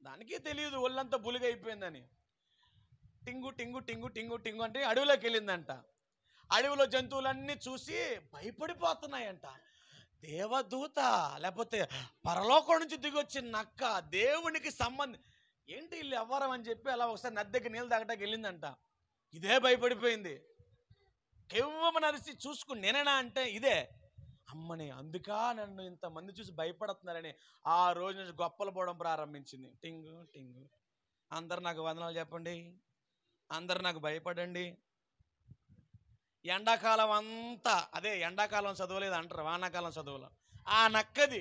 [SPEAKER 1] దానికే తెలియదు ఒళ్ళంతా బులుగైపోయిందని. టింగు టింగు టింగు టింగు టింగు అంటే అడవిలోకి వెళ్ళిందంట. అడవిలో జంతువులన్నీ చూసి భయపడిపోతున్నాయంట. దేవదూత లేకపోతే పరలోకం నుంచి దిగొచ్చిన నక్క, దేవునికి సంబంధం ఏంటి వీళ్ళు ఎవ్వరం అని చెప్పి అలా ఒకసారి నది దగ్గర నీళ్ళు తాగటానికి వెళ్ళిందంట. ఇదే భయపడిపోయింది. కెవ్వమని అరిసి చూసుకుని నేనేనా అంటే ఇదే అమ్మని. అందుకా నన్ను ఇంతమంది చూసి భయపడుతున్నారని ఆ రోజు నుంచి గొప్పలు పోవడం ప్రారంభించింది. టింగు టింగు, అందరు నాకు వందనాలు చెప్పండి, అందరు నాకు భయపడండి. ఎండాకాలం అంతా అదే, ఎండాకాలం చదవలేదు అంటారు, వానాకాలం చదువులో. ఆ నక్కది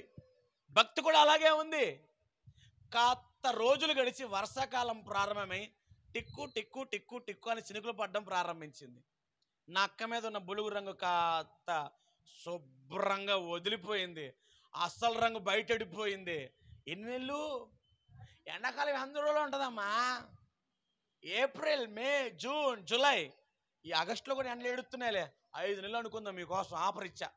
[SPEAKER 1] భక్తి కూడా అలాగే ఉంది. కాస్త రోజులు గడిచి వర్షాకాలం ప్రారంభమై టిక్కు టిక్కు టిక్కు టిక్కు అని చినుకులు పడడం ప్రారంభించింది. నక్క మీద ఉన్న బులుగు రంగు కాస్త శుభ్రంగా వదిలిపోయింది, అస్సలు రంగు బయటడిపోయింది. ఎన్ని నెలలు? ఎండాకాలం 100 రోజులు ఉంటుందమ్మా. ఏప్రిల్, మే, జూన్, జూలై, ఈ ఆగస్టులో కూడా ఎండలు ఏడుతున్నాయిలే. 5 నెలలు అనుకుందాం మీకోసం ఆఫర్ ఇచ్చా.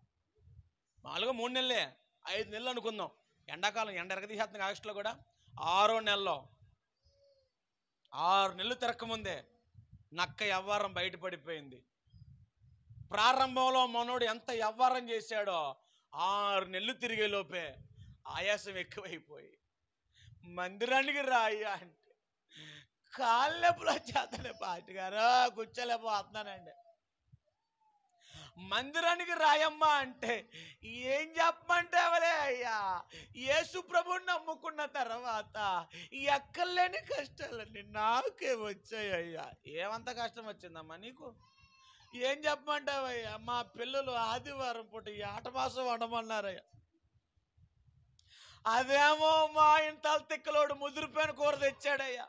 [SPEAKER 1] మామూలుగా 3 నెలలే, 5 నెలలు అనుకుందాం. ఎండాకాలం ఎండ ఎరగదీసేస్తుంది ఆగస్టులో కూడా. 6వ నెలలో 6 నెలలు తిరక్కముందే నక్క యవ్వారం బయటపడిపోయింది. ప్రారంభంలో మనోడు ఎంత యవ్వారం చేశాడో 6 నెలలు తిరిగే లోపే ఆయాసం ఎక్కువైపోయి మందిరానికి రాయ్యా అంటే కాళ్ళెప్పులో చేతనే పాటి గారు కూర్చోలేకపోతున్నానండి. మందిరానికి రాయమ్మా అంటే ఏం చెప్పమంటావలే అయ్యా, యేసు ప్రభువుని నమ్ముకున్న తర్వాత ఎక్కలేని కష్టాలన్నీ నాకే వచ్చాయ్యా. ఏమంత కష్టం వచ్చిందమ్మా నీకు? ఏం చెప్పమంటావయ్యా, మా పిల్లలు ఆదివారం పూట ఈ ఆటమాసం వండమన్నారయ్యా. అదేమో మా ఇంత తిక్కలోడు ముదిరిపోయిన కూర తెచ్చాడయ్యా.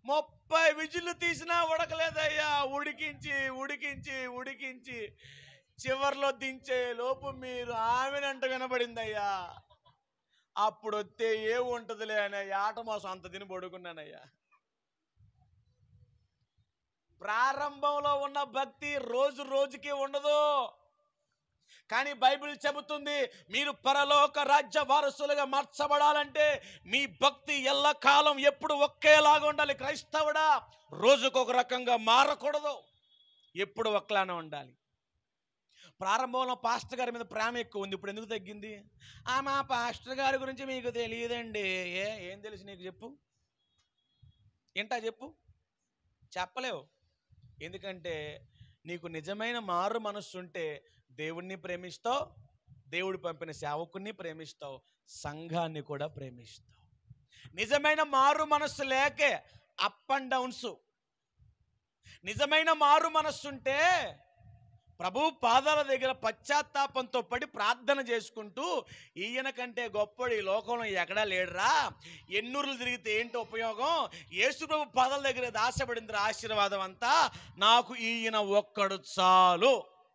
[SPEAKER 1] 30 విజిల్లు తీసినా ఉడకలేదయ్యా. ఉడికించి ఉడికించి ఉడికించి చివర్లో దించే లోపు మీరు ఆమెనంట వినబడిందయ్యా. అప్పుడు వస్తే ఏముంటదిలే అని ఆటమాసం అంత తిని పడుకున్నానయ్యా. ప్రారంభంలో ఉన్న భక్తి రోజు రోజుకి ఉండదు. కానీ బైబిల్ చెబుతుంది, మీరు పరలోక రాజ్య వారసులుగా మార్చబడాలంటే మీ భక్తి ఎల్లకాలం ఎప్పుడు ఒకేలాగా ఉండాలి. క్రైస్తవుడా, రోజుకొక రకంగా మారకూడదు, ఎప్పుడు ఒక్కలానే ఉండాలి. ప్రారంభంలో పాస్టర్ గారి మీద ప్రేమ ఎక్కువ ఉంది, ఇప్పుడు ఎందుకు తగ్గింది? మా పాస్టర్ గారి గురించి మీకు తెలియదండి. ఏం తెలుసు నీకు? చెప్పు, ఏంటా చెప్పు. చెప్పలేవు. ఎందుకంటే నీకు నిజమైన మారు మనస్సు ఉంటే దేవుణ్ణి ప్రేమిస్తావు, దేవుడు పంపిన సేవకుని ప్రేమిస్తావు, సంఘాన్ని కూడా ప్రేమిస్తావు. నిజమైన మారు మనస్సు లేకే అప్ అండ్ డౌన్స్. నిజమైన మారు మనస్సు ఉంటే ప్రభు పాదాల దగ్గర పశ్చాత్తాపంతో పడి ప్రార్థన చేసుకుంటూ, ఈయన కంటే గొప్పడు ఈ లోకంలో ఎక్కడా లేడురా, ఎన్నూరులు తిరిగితే ఏంటి ఉపయోగం, యేసు ప్రభు పాదాల దగ్గర ఆశపడింది ఆశీర్వాదం అంతా, నాకు ఈయన ఒక్కడు చాలు.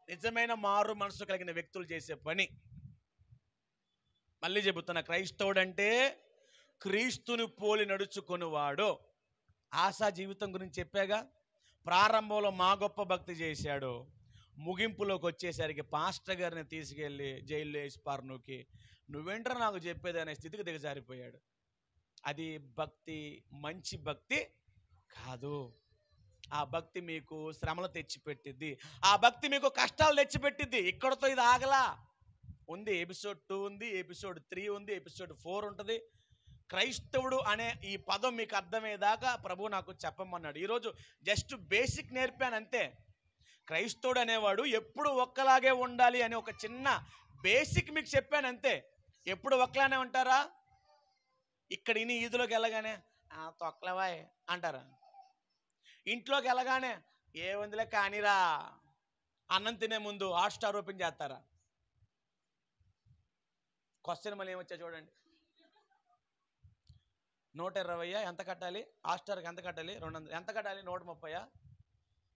[SPEAKER 1] నిజమైన మారు మనసు కలిగిన వ్యక్తులు చేసే పని. మళ్ళీ చెబుతున్నా, క్రైస్తవుడంటే క్రీస్తుని పోలి నడుచుకునేవాడు. ఆశా జీవితం గురించి చెప్పాగా. ప్రారంభంలో మా గొప్ప భక్తి చేశాడు, ముగింపులోకి వచ్చేసరికి పాస్టర్ గారిని తీసుకెళ్ళి జైల్లో వేసి పార్నుకి నువ్వేంట్రా నాకు చెప్పేది అనే స్థితికి దిగజారిపోయాడు. అది భక్తి, మంచి భక్తి కాదు. ఆ భక్తి మీకు శ్రమలు తెచ్చిపెట్టిద్ది, ఆ భక్తి మీకు కష్టాలు తెచ్చిపెట్టిద్ది. ఇక్కడతో ఇది ఆగలా ఉంది. ఎపిసోడ్ 2 ఉంది, ఎపిసోడ్ 3 ఉంది, ఎపిసోడ్ 4 ఉంటుంది. క్రైస్తవుడు అనే ఈ పదం మీకు అర్థమయ్యేదాకా ప్రభు నాకు చెప్పమన్నాడు. ఈరోజు జస్ట్ బేసిక్ నేర్పాను అంతే. క్రైస్తవుడు అనేవాడు ఎప్పుడు ఒక్కలాగే ఉండాలి అని ఒక చిన్న బేసిక్ మీకు చెప్పాను అంతే. ఎప్పుడు ఒక్కలానే ఉంటారా? ఇక్కడ ఇని ఈదులోకి వెళ్ళగానే తొక్కలవాయ్ అంటారా? ఇంట్లోకి వెళ్ళగానే ఏముందిలే కానీరా అన్నం తినే ముందు హాట్‌స్టార్ ఓపెన్ చేస్తారా? క్వశ్చన్ మళ్ళీ ఏమొచ్చా చూడండి. 120 ఎంత కట్టాలి? హాట్‌స్టార్కి ఎంత కట్టాలి? 200 ఎంత కట్టాలి? 130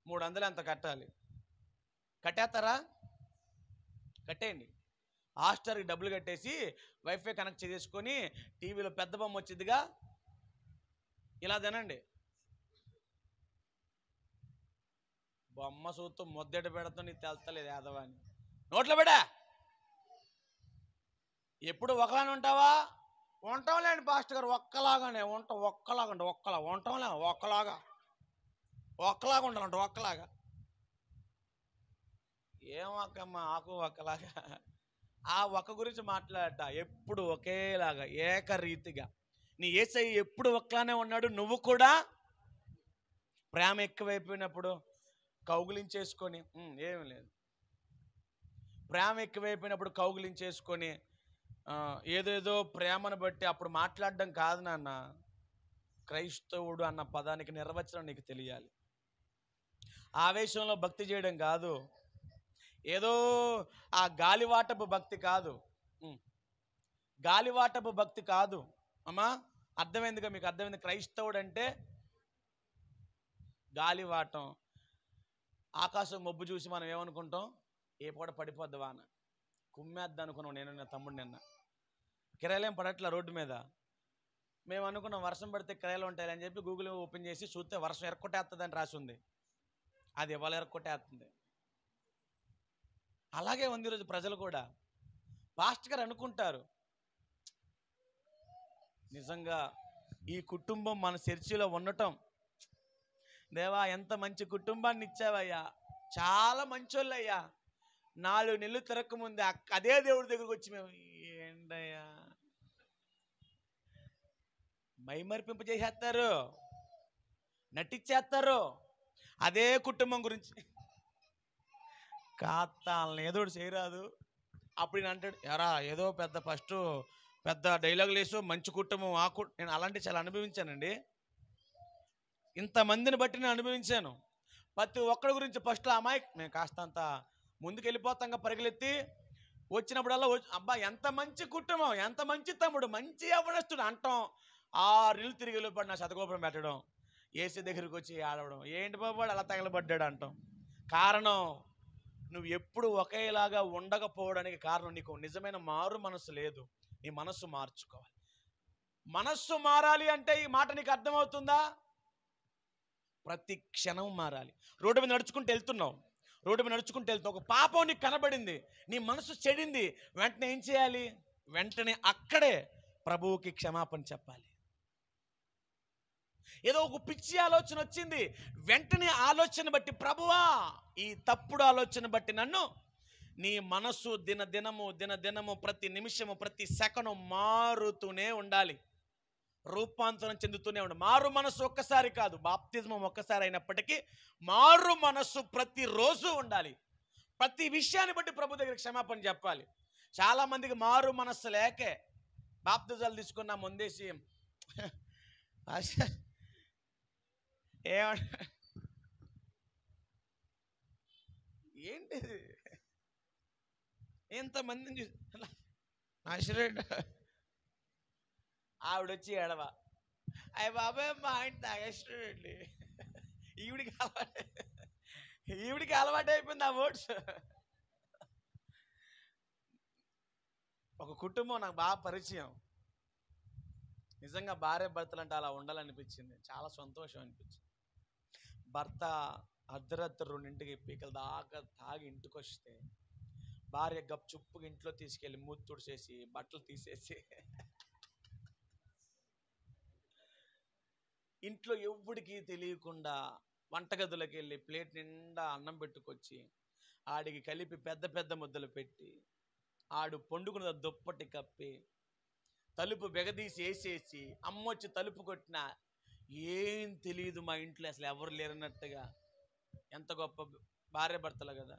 [SPEAKER 1] 300 ఎంత కట్టాలి? కట్టేస్తారా? కట్టేయండి. హాట్‌స్టార్కి డబ్బులు కట్టేసి వైఫై కనెక్ట్ చేసుకొని టీవీలో పెద్ద బొమ్మ వచ్చిందిగా, ఇలా తినండి. బొమ్మ చూస్తూ ముద్దెట పెడతా నీకు తెలుస్తలేదు యాదవాని. నోట్లో పెడా. ఎప్పుడు ఒకలానే ఉంటావా? ఉంటాంలేండి పాస్టర్ గారు, ఒక్కలాగానే ఉంటాం. ఒక్కలాగా ఉంటాం, ఉంటాంలే ఒక్కలాగా ఉండాలంట. ఒక్కలాగా ఏం ఒక్కమ్మ, ఆకు ఒక్కలాగా. ఆ ఒక్క గురించి మాట్లాడట. ఎప్పుడు ఒకేలాగా ఏకరీతిగా నీ యేసయ్య ఎప్పుడు ఒక్కలానే ఉన్నాడు. నువ్వు కూడా ప్రేమ ఎక్కువైపోయినప్పుడు కౌగిలించేసుకొని ఏమీ లేదు. ప్రేమ ఎక్కువైపోయినప్పుడు కౌగిలించేసుకొని ఏదేదో ప్రేమను బట్టి అప్పుడు మాట్లాడడం కాదు నాన్న. క్రైస్తవుడు అన్న పదానికి నిర్వచనం నీకు తెలియాలి. ఆవేశంలో భక్తి చేయడం కాదు, ఏదో ఆ గాలివాటపు భక్తి కాదు, గాలివాటపు భక్తి కాదు. అమ్మా అర్థమైందిగా మీకు? అర్థమైంది. క్రైస్తవుడు అంటే గాలివాటం. ఆకాశం మబ్బు చూసి మనం ఏమనుకుంటాం? ఏ పూట పడిపోద్ది వాన, కుమ్మేద్దా అనుకున్నాం. నేను నా తమ్ముడు నిన్న కిరాయిలేం పడట్లా రోడ్డు మీద. మేము అనుకున్నాం వర్షం పడితే కిరాయిలు ఉంటాయని చెప్పి గూగుల్ ఓపెన్ చేసి చూస్తే వర్షం ఎరక్కొట్టేస్తుందని రాసి ఉంది. అది ఇవాళ ఎరక్కొట్టేస్తుంది. అలాగే ఉంది ఈరోజు ప్రజలు కూడా. పాస్టర్ గారు అనుకుంటారు, నిజంగా ఈ కుటుంబం మన చర్చిలో ఉండటం, దేవా ఎంత మంచి కుటుంబాన్ని ఇచ్చావయ్యా, చాలా మంచోళ్ళయ్యా, 4 నెలలు తిరగకముందే అదే దేవుడి దగ్గరకు వచ్చి మేము ఏంటయ్యా మైమరిపింప చేసేస్తారు, నటించేస్తారు. అదే కుటుంబం గురించి కాస్తాలని ఏదో చేయరాదు. అప్పుడు నేను అంటాడు, ఎరా ఏదో పెద్ద డైలాగులు వేసో మంచి కుటుంబం నేను అలాంటివి చాలా అనుభవించానండి. ఇంతమందిని బట్టి నేను అనుభవించాను. ప్రతి ఒక్కడి గురించి ఫస్ట్లో అమ్మాయి మేము కాస్తంత ముందుకు వెళ్ళిపోతాంగా పరిగెత్తి, వచ్చినప్పుడల్లా అబ్బా ఎంత మంచి కుటుంబం, ఎంత మంచి తమ్ముడు, మంచి యవ్వనస్తుడు అంటాం. 6 నెలలు తిరిగి వెళ్ళిపడి నా శతకోపం పెట్టడం, ఏసీ దగ్గరికి వచ్చి ఆడవడం, ఏంటి బాబు అలా తగలబడ్డాడు అంటాం. కారణం, నువ్వు ఎప్పుడు ఒకేలాగా ఉండకపోవడానికి కారణం నీకు నిజమైన మారు మనసు లేదు. నీ మనస్సు మార్చుకోవాలి. మనస్సు మారాలి అంటే ఈ మాట నీకు అర్థమవుతుందా? ప్రతి క్షణం మారాలి. రోడ్డు మీద నడుచుకుంటూ వెళ్తున్నావు, ఒక పాపం నీకు కనబడింది, నీ మనసు చెడింది, వెంటనే ఏం చేయాలి? వెంటనే అక్కడే ప్రభువుకి క్షమాపణ చెప్పాలి. ఏదో ఒక పిచ్చి ఆలోచన వచ్చింది, వెంటనే ఆలోచన బట్టి ప్రభువా ఈ తప్పుడు ఆలోచన బట్టి నన్ను, నీ మనసు దినదినము ప్రతి నిమిషము ప్రతి సెకను మారుతూనే ఉండాలి, రూపాంతరం చెందుతూనే ఉండాలి. మారు మనసు ఒక్కసారి కాదు, బాప్తిజం ఒక్కసారి అయినప్పటికీ మారు మనసు ప్రతిరోజు ఉండాలి. ప్రతి విషయాన్ని బట్టి ప్రభు దగ్గర క్షమాపణ చెప్పాలి. చాలా మందికి మారు మనస్సు లేకే బాప్తిజాలు తీసుకున్నా ముందేసి ఏంటిది ఎంతమందిని చూసి ఆవిడొచ్చి ఎడవ, అయ్య బాబాయ్ మా ఆయన తాగేస్తాడండి, ఈవిడికి అలవాటు అయిపోయింది ఆ వర్డ్స్. ఒక కుటుంబం నాకు బాగా పరిచయం. నిజంగా భార్య భర్తలు అంటే అలా ఉండాలనిపించింది, చాలా సంతోషం అనిపించింది. భర్త అర్ధరాత్రి 2ంటికి పీకల దాకా తాగి ఇంటికి వస్తే భార్య గప్చుప్పుగా ఇంట్లో తీసుకెళ్ళి మూతి తుడిచేసి బట్టలు తీసేసి ఇంట్లో ఎవ్వడికి తెలియకుండా వంటగదిలోకి వెళ్ళి ప్లేట్ నిండా అన్నం పెట్టుకొచ్చి ఆడికి కలిపి పెద్ద ముద్దలు పెట్టి ఆడు పండుకున్న దుప్పటి కప్పి తలుపు బెగదీసి వేసేసి అమ్మొచ్చి తలుపు కొట్టినా ఏం తెలియదు, మా ఇంట్లో అసలు ఎవరు లేరన్నట్టుగా. ఎంత గొప్ప భార్య భర్తలు కదా.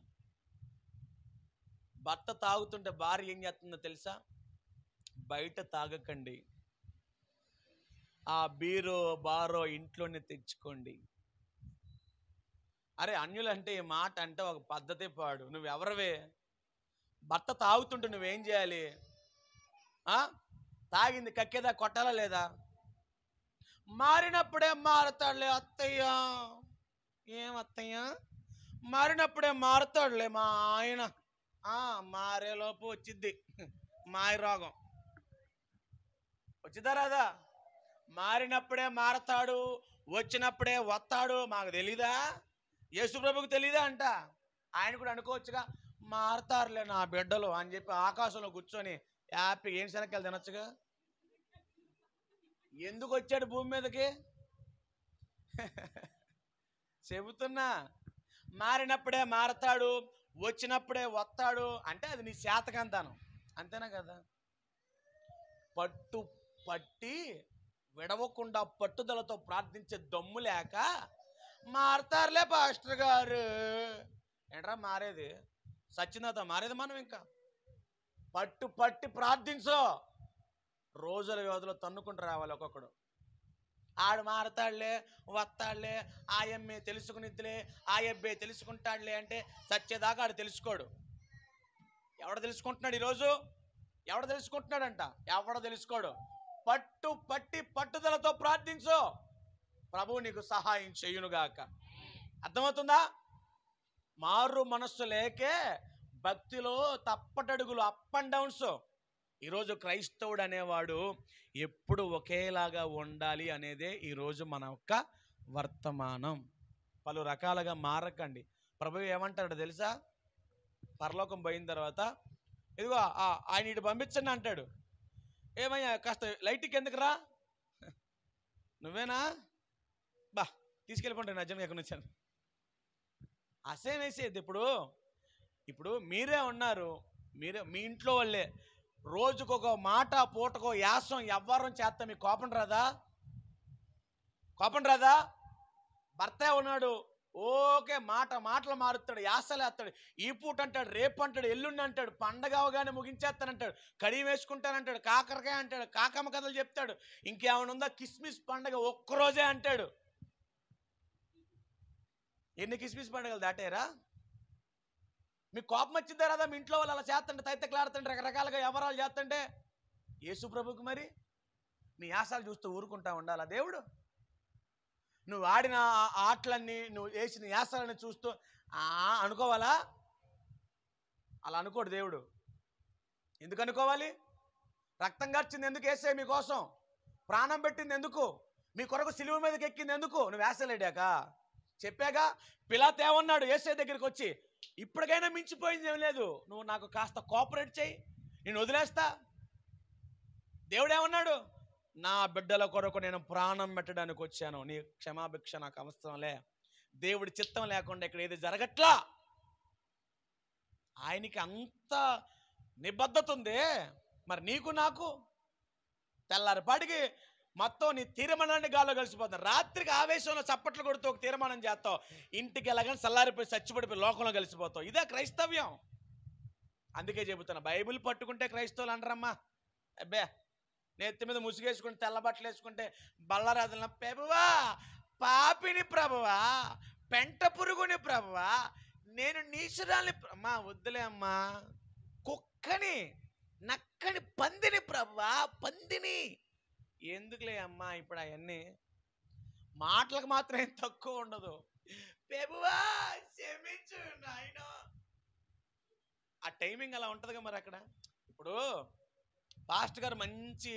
[SPEAKER 1] భర్త తాగుతుంటే భార్య ఏం చేస్తుందో తెలుసా? బయట తాగకండి, ఆ బీరో బారో ఇంట్లోనే తెచ్చుకోండి. అరే అన్యులంటే ఈ మాట అంటే ఒక పద్ధతి పాడు. నువ్వెవరవే? భర్త తాగుతుంటే నువ్వేం చేయాలి? తాగింది కక్కేదా కొట్టాలా లేదా? మారినప్పుడే మారతాడులే అత్తయ్య. ఏం అత్తయ్య? మారినప్పుడే మారతాడులే మా ఆయన. మారేలోపు వచ్చిద్ది మాయ రోగం. వచ్చిద్దా రాదా? మారినప్పుడే మారతాడు, వచ్చినప్పుడే వస్తాడు. మాకు తెలీదా? యేసుప్రభుకు తెలీదా అంట. ఆయన కూడా అనుకోవచ్చుగా, మారతారులే నా బిడ్డలు అని చెప్పి ఆకాశంలో కూర్చొని హ్యాపీ ఏం శనక్కాయలు తినొచ్చుగా. ఎందుకు వచ్చాడు భూమి మీదకి? చెబుతున్నా, మారినప్పుడే మారతాడు, వచ్చినప్పుడే వస్తాడు అంటే అది నీ శాతకంతానం, అంతేనా కదా? పట్టి విడవకుండా పట్టుదలతో ప్రార్థించే దమ్ము లేక మారతారులే పాస్టర్ గారు. ఏంట్రా మారేది? సచ్చినత మారేది మనం. ఇంకా పట్టి ప్రార్థించో, రోజుల వ్యవధిలో తన్నుకుంటూ రావాలి ఒక్కొక్కడు. ఆడు మారతాడులే, వస్తాడులే, ఆయమ్మే తెలుసుకునిద్దిలే, ఆయబ్బే తెలుసుకుంటాడులే అంటే సచ్చేదాకా ఆడు తెలుసుకోడు. ఎవడ తెలుసుకుంటున్నాడు ఈరోజు? ఎవడ తెలుసుకుంటున్నాడంట? ఎవడ తెలుసుకోడు. పట్టుదలతో ప్రార్థించు, ప్రభువు నీకు సహాయం చేయునుగాక. అర్థమవుతుందా? మారు మనస్సు లేకే భక్తిలో తప్పటడుగులు, అప్ అండ్ డౌన్స్. ఈరోజు క్రైస్తవుడు అనేవాడు ఎప్పుడు ఒకేలాగా ఉండాలి అనేదే ఈరోజు మన యొక్క వర్తమానం. పలు రకాలుగా మారకండి. ప్రభువు ఏమంటాడు తెలుసా? పరలోకం పోయిన తర్వాత ఇదిగో ఆయన ఇటు పంపించండి అంటాడు. ఏమయ్యా కాస్త లైట్కి ఎందుకురా, నువ్వేనా బా తీసుకెళ్ళిపోండి నిజంగా ఎక్కడి నుంచి అసేం వేసేది. ఇప్పుడు మీరే ఉన్నారు, మీరే మీ ఇంట్లో వాళ్ళే రోజుకొక మాట పూటకో యాసం ఎవ్వరం చేస్తా మీకు కోపం రాదా? భర్తే ఉన్నాడు, ఓకే మాటలు మారుతాడు, యాసలు వేస్తాడు, ఈ పూట అంటాడు, రేపు అంటాడు, ఎల్లుండి అంటాడు, పండగ అవగానే ముగించేస్తానంటాడు, కడియం వేసుకుంటానంటాడు, కాకరకాయ అంటాడు, కాకమ్మ కథలు చెప్తాడు, ఇంకేమైనా ఉందా కిస్మిస్ పండగ ఒక్కరోజే అంటాడు. ఎన్ని కిస్మిస్ పండుగలు దాటారా? మీకు కోపం వచ్చిందా రాదా? మీ ఇంట్లో వాళ్ళు అలా చేస్తుంటే, తైతక్కలాడుతుంటే, రకరకాలుగా వ్యవహారాలు చేస్తుంటే యేసు ప్రభుకి మరి మీ యాసాలు చూస్తూ ఊరుకుంటా ఉండాలా దేవుడు? నువ్వు ఆడిన ఆటలన్నీ, నువ్వు వేసిన యాసాలని చూస్తూ అనుకోవాలా? అలా అనుకోడు దేవుడు. ఎందుకు అనుకోవాలి? రక్తం కార్చింది ఎందుకు? యేసే మీకోసం ప్రాణం పెట్టింది ఎందుకు? మీ కొరకు సిలువ మీదకి ఎక్కింది ఎందుకు? నువ్వు యాసలేడాక చెప్పాగా. పిలాతు ఏమన్నాడు యేసే దగ్గరికి వచ్చి, ఇప్పటికైనా మించిపోయింది ఏం లేదు, నువ్వు నాకు కాస్త కోఆపరేట్ చేయి, నేను వదిలేస్తా. దేవుడు ఏమన్నాడు? నా బిడ్డల కొరకు నేను ప్రాణం పెట్టడానికి వచ్చాను, నీ క్షమాభిక్ష నాకు అవసరంలే. దేవుడి చిత్తం లేకుండా ఇక్కడ ఏది జరగట్లా. ఆయనకి అంత నిబద్ధత ఉంది. మరి నీకు నాకు తెల్లారిపాటికి మొత్తం నీ తీర్మానాన్ని గాల్లో కలిసిపోతావు. రాత్రికి ఆవేశంలో చప్పట్లు కొడుతూ ఒక తీర్మానం చేస్తావు, ఇంటికి వెళ్ళగానే చల్లారిపోయి చచ్చిపడిపోయి లోకంలో కలిసిపోతావు. ఇదే క్రైస్తవ్యం. అందుకే చెబుతున్నా, బైబిల్ పట్టుకుంటే క్రైస్తవులు అనరమ్మా. అబ్బే నెత్తి మీద ముసుగేసుకుంటే, తెల్ల బట్టలు వేసుకుంటే, బల్లరాజుల ప్రభువా, పాపిని ప్రభువా, పెంట పురుగుని ప్రభువా, నేను నీచురాల్ని అమ్మా. వద్దులే అమ్మా, కుక్కని, నక్కని, పందిని ప్రభువా, పందిని. ఎందుకులే అమ్మా ఇప్పుడు అవన్నీ. మాటలకు మాత్రం ఏం తక్కువ ఉండదు. ప్రభువా క్షమించు నాయన. ఆ టైమింగ్ అలా ఉంటుందిగా. మరి అక్కడ ఇప్పుడు పాస్ట్ గారు మంచి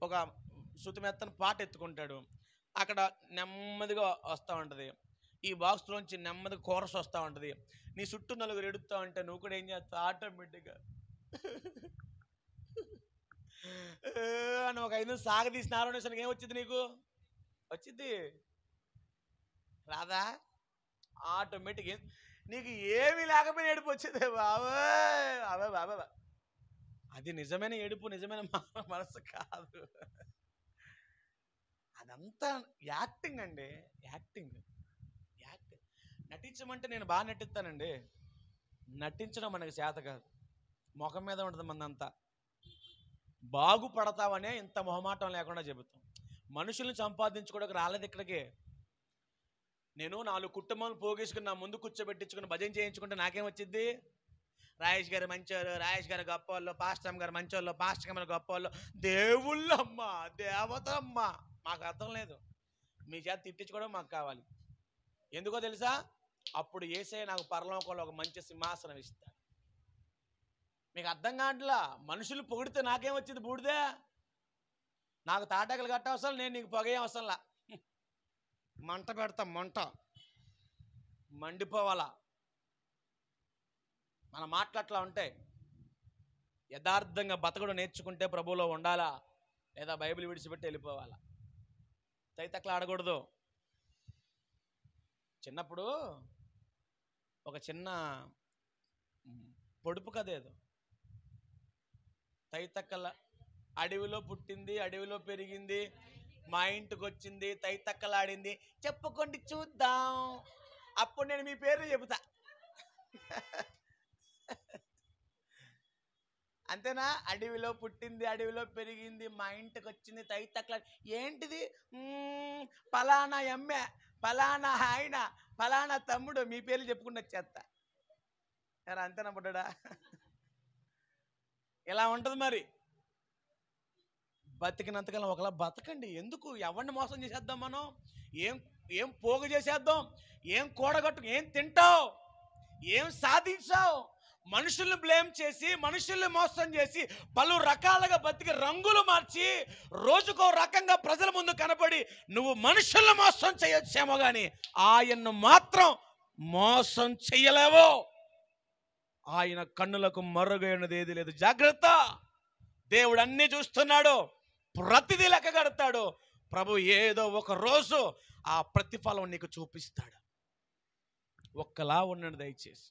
[SPEAKER 1] ఒక శృతిమెత్తని పాట ఎత్తుకుంటాడు, అక్కడ నెమ్మదిగా వస్తూ ఉంటుంది, ఈ బాక్స్లోంచి నెమ్మదిగా కోరస్ వస్తూ ఉంటుంది, నీ చుట్టూ నలుగురు ఎడుతూ ఉంటే నువ్వు కూడా ఏం చేస్తావు? ఆటోమేటిక్గా అని ఒక 5 నిమిషాలు సాగదీసిన ఆరోగ్యానికి ఏమొచ్చింది? నీకు వచ్చింది రాదా? ఆటోమేటిక్ నీకు ఏమీ లేకపోయినా ఏడుపు వచ్చింది. బాబా అది నిజమైన ఏడుపు, నిజమైన మనసు కాదు. అదంతా యాక్టింగ్ అండి. యాక్టింగ్ నటించమంటే నేను బాగా నటిస్తానండి. నటించడం మనకి చేత కాదు, ముఖం మీద ఉంటుంది మందంతా. బాగుపడతావనే ఇంత మొహమాటం లేకుండా చెబుతాం. మనుషుల్ని సంపాదించుకోవడానికి రాలేదు ఇక్కడికి. నేను 4 కుటుంబాలు పోగేసుకుని నా ముందు కూర్చోబెట్టించుకుని భజన చేయించుకుంటే నాకేం వచ్చింది? రాయేష్ గారు మంచోళ్ళు, రాయేష్ గారు గొప్పవాళ్ళు, పాస్టర్ గారు మంచోళ్ళు, పాస్టర్ గారు గొప్పవాళ్ళు, దేవుళ్ళమ్మ, దేవతమ్మ. మాకు అర్థం లేదు. మీ చేత తిట్టించుకోవడం మాకు కావాలి. ఎందుకో తెలుసా? అప్పుడు యేసయ్య నాకు పరలోకంలో ఒక మంచి సింహాసనం ఇస్తాడు. మీకు అర్థం కావట్లా. మనుషులు పొగిడితే నాకేం వచ్చింది? బూడిదే. నాకు తాటాకులు కట్ట అవసరం, నేను నీకు పొగ అవసరంలా. మంట పెడతా, మండిపోవాలా. మన మాటలు అట్లా ఉంటాయి. యథార్థంగా బతకడం నేర్చుకుంటే ప్రభువులో ఉండాలా, లేదా బైబిల్ విడిచిపెట్టి వెళ్ళిపోవాలా. తైతక్కలు ఆడకూడదు. చిన్నప్పుడు ఒక చిన్న పొడుపు కథ ఏదో, తైతక్కల అడవిలో పుట్టింది, అడవిలో పెరిగింది, మా ఇంటికి వచ్చింది, తైతక్కలాడింది, చెప్పుకోండి చూద్దాం, అప్పుడు నేను మీ పేరు చెబుతా. అంతేనా? అడవిలో పుట్టింది, అడవిలో పెరిగింది, మా ఇంటికి వచ్చింది, తైతక్కల. ఏంటిది? పలానా ఎమ్మె, పలానా ఆయన, పలానా తమ్ముడు, మీ పేర్లు చెప్పుకుంటూ వచ్చేస్తా. ఎరా అంతేనా పుట్టడా? ఇలా ఉంటుంది మరి. బతికినంతకాలం ఒకలా బతకండి. ఎందుకు ఎవరిని మోసం చేసేద్దాం మనం? ఏం పోగు చేసేద్దాం? ఏం కూడగట్టు, ఏం తింటావు, ఏం సాధించావు? మనుషుల్ని బ్లేమ్ చేసి, మనుషుల్ని మోసం చేసి, పలు రకాలుగా బతికి రంగులు మార్చి, రోజుకో రకంగా ప్రజల ముందు కనపడి నువ్వు మనుషుల్ని మోసం చేయొచ్చేమో కానీ ఆయన్ను మాత్రం మోసం చెయ్యలేవు. ఆయన కన్నులకు మరుగైనది ఏది లేదు. జాగ్రత్త, దేవుడు అన్ని చూస్తున్నాడు, ప్రతిదీ లెక్క కడతాడు. ప్రభు ఏదో ఒక రోజు ఆ ప్రతిఫలం నీకు చూపిస్తాడు. ఒక్కలా ఉండండి దయచేసి.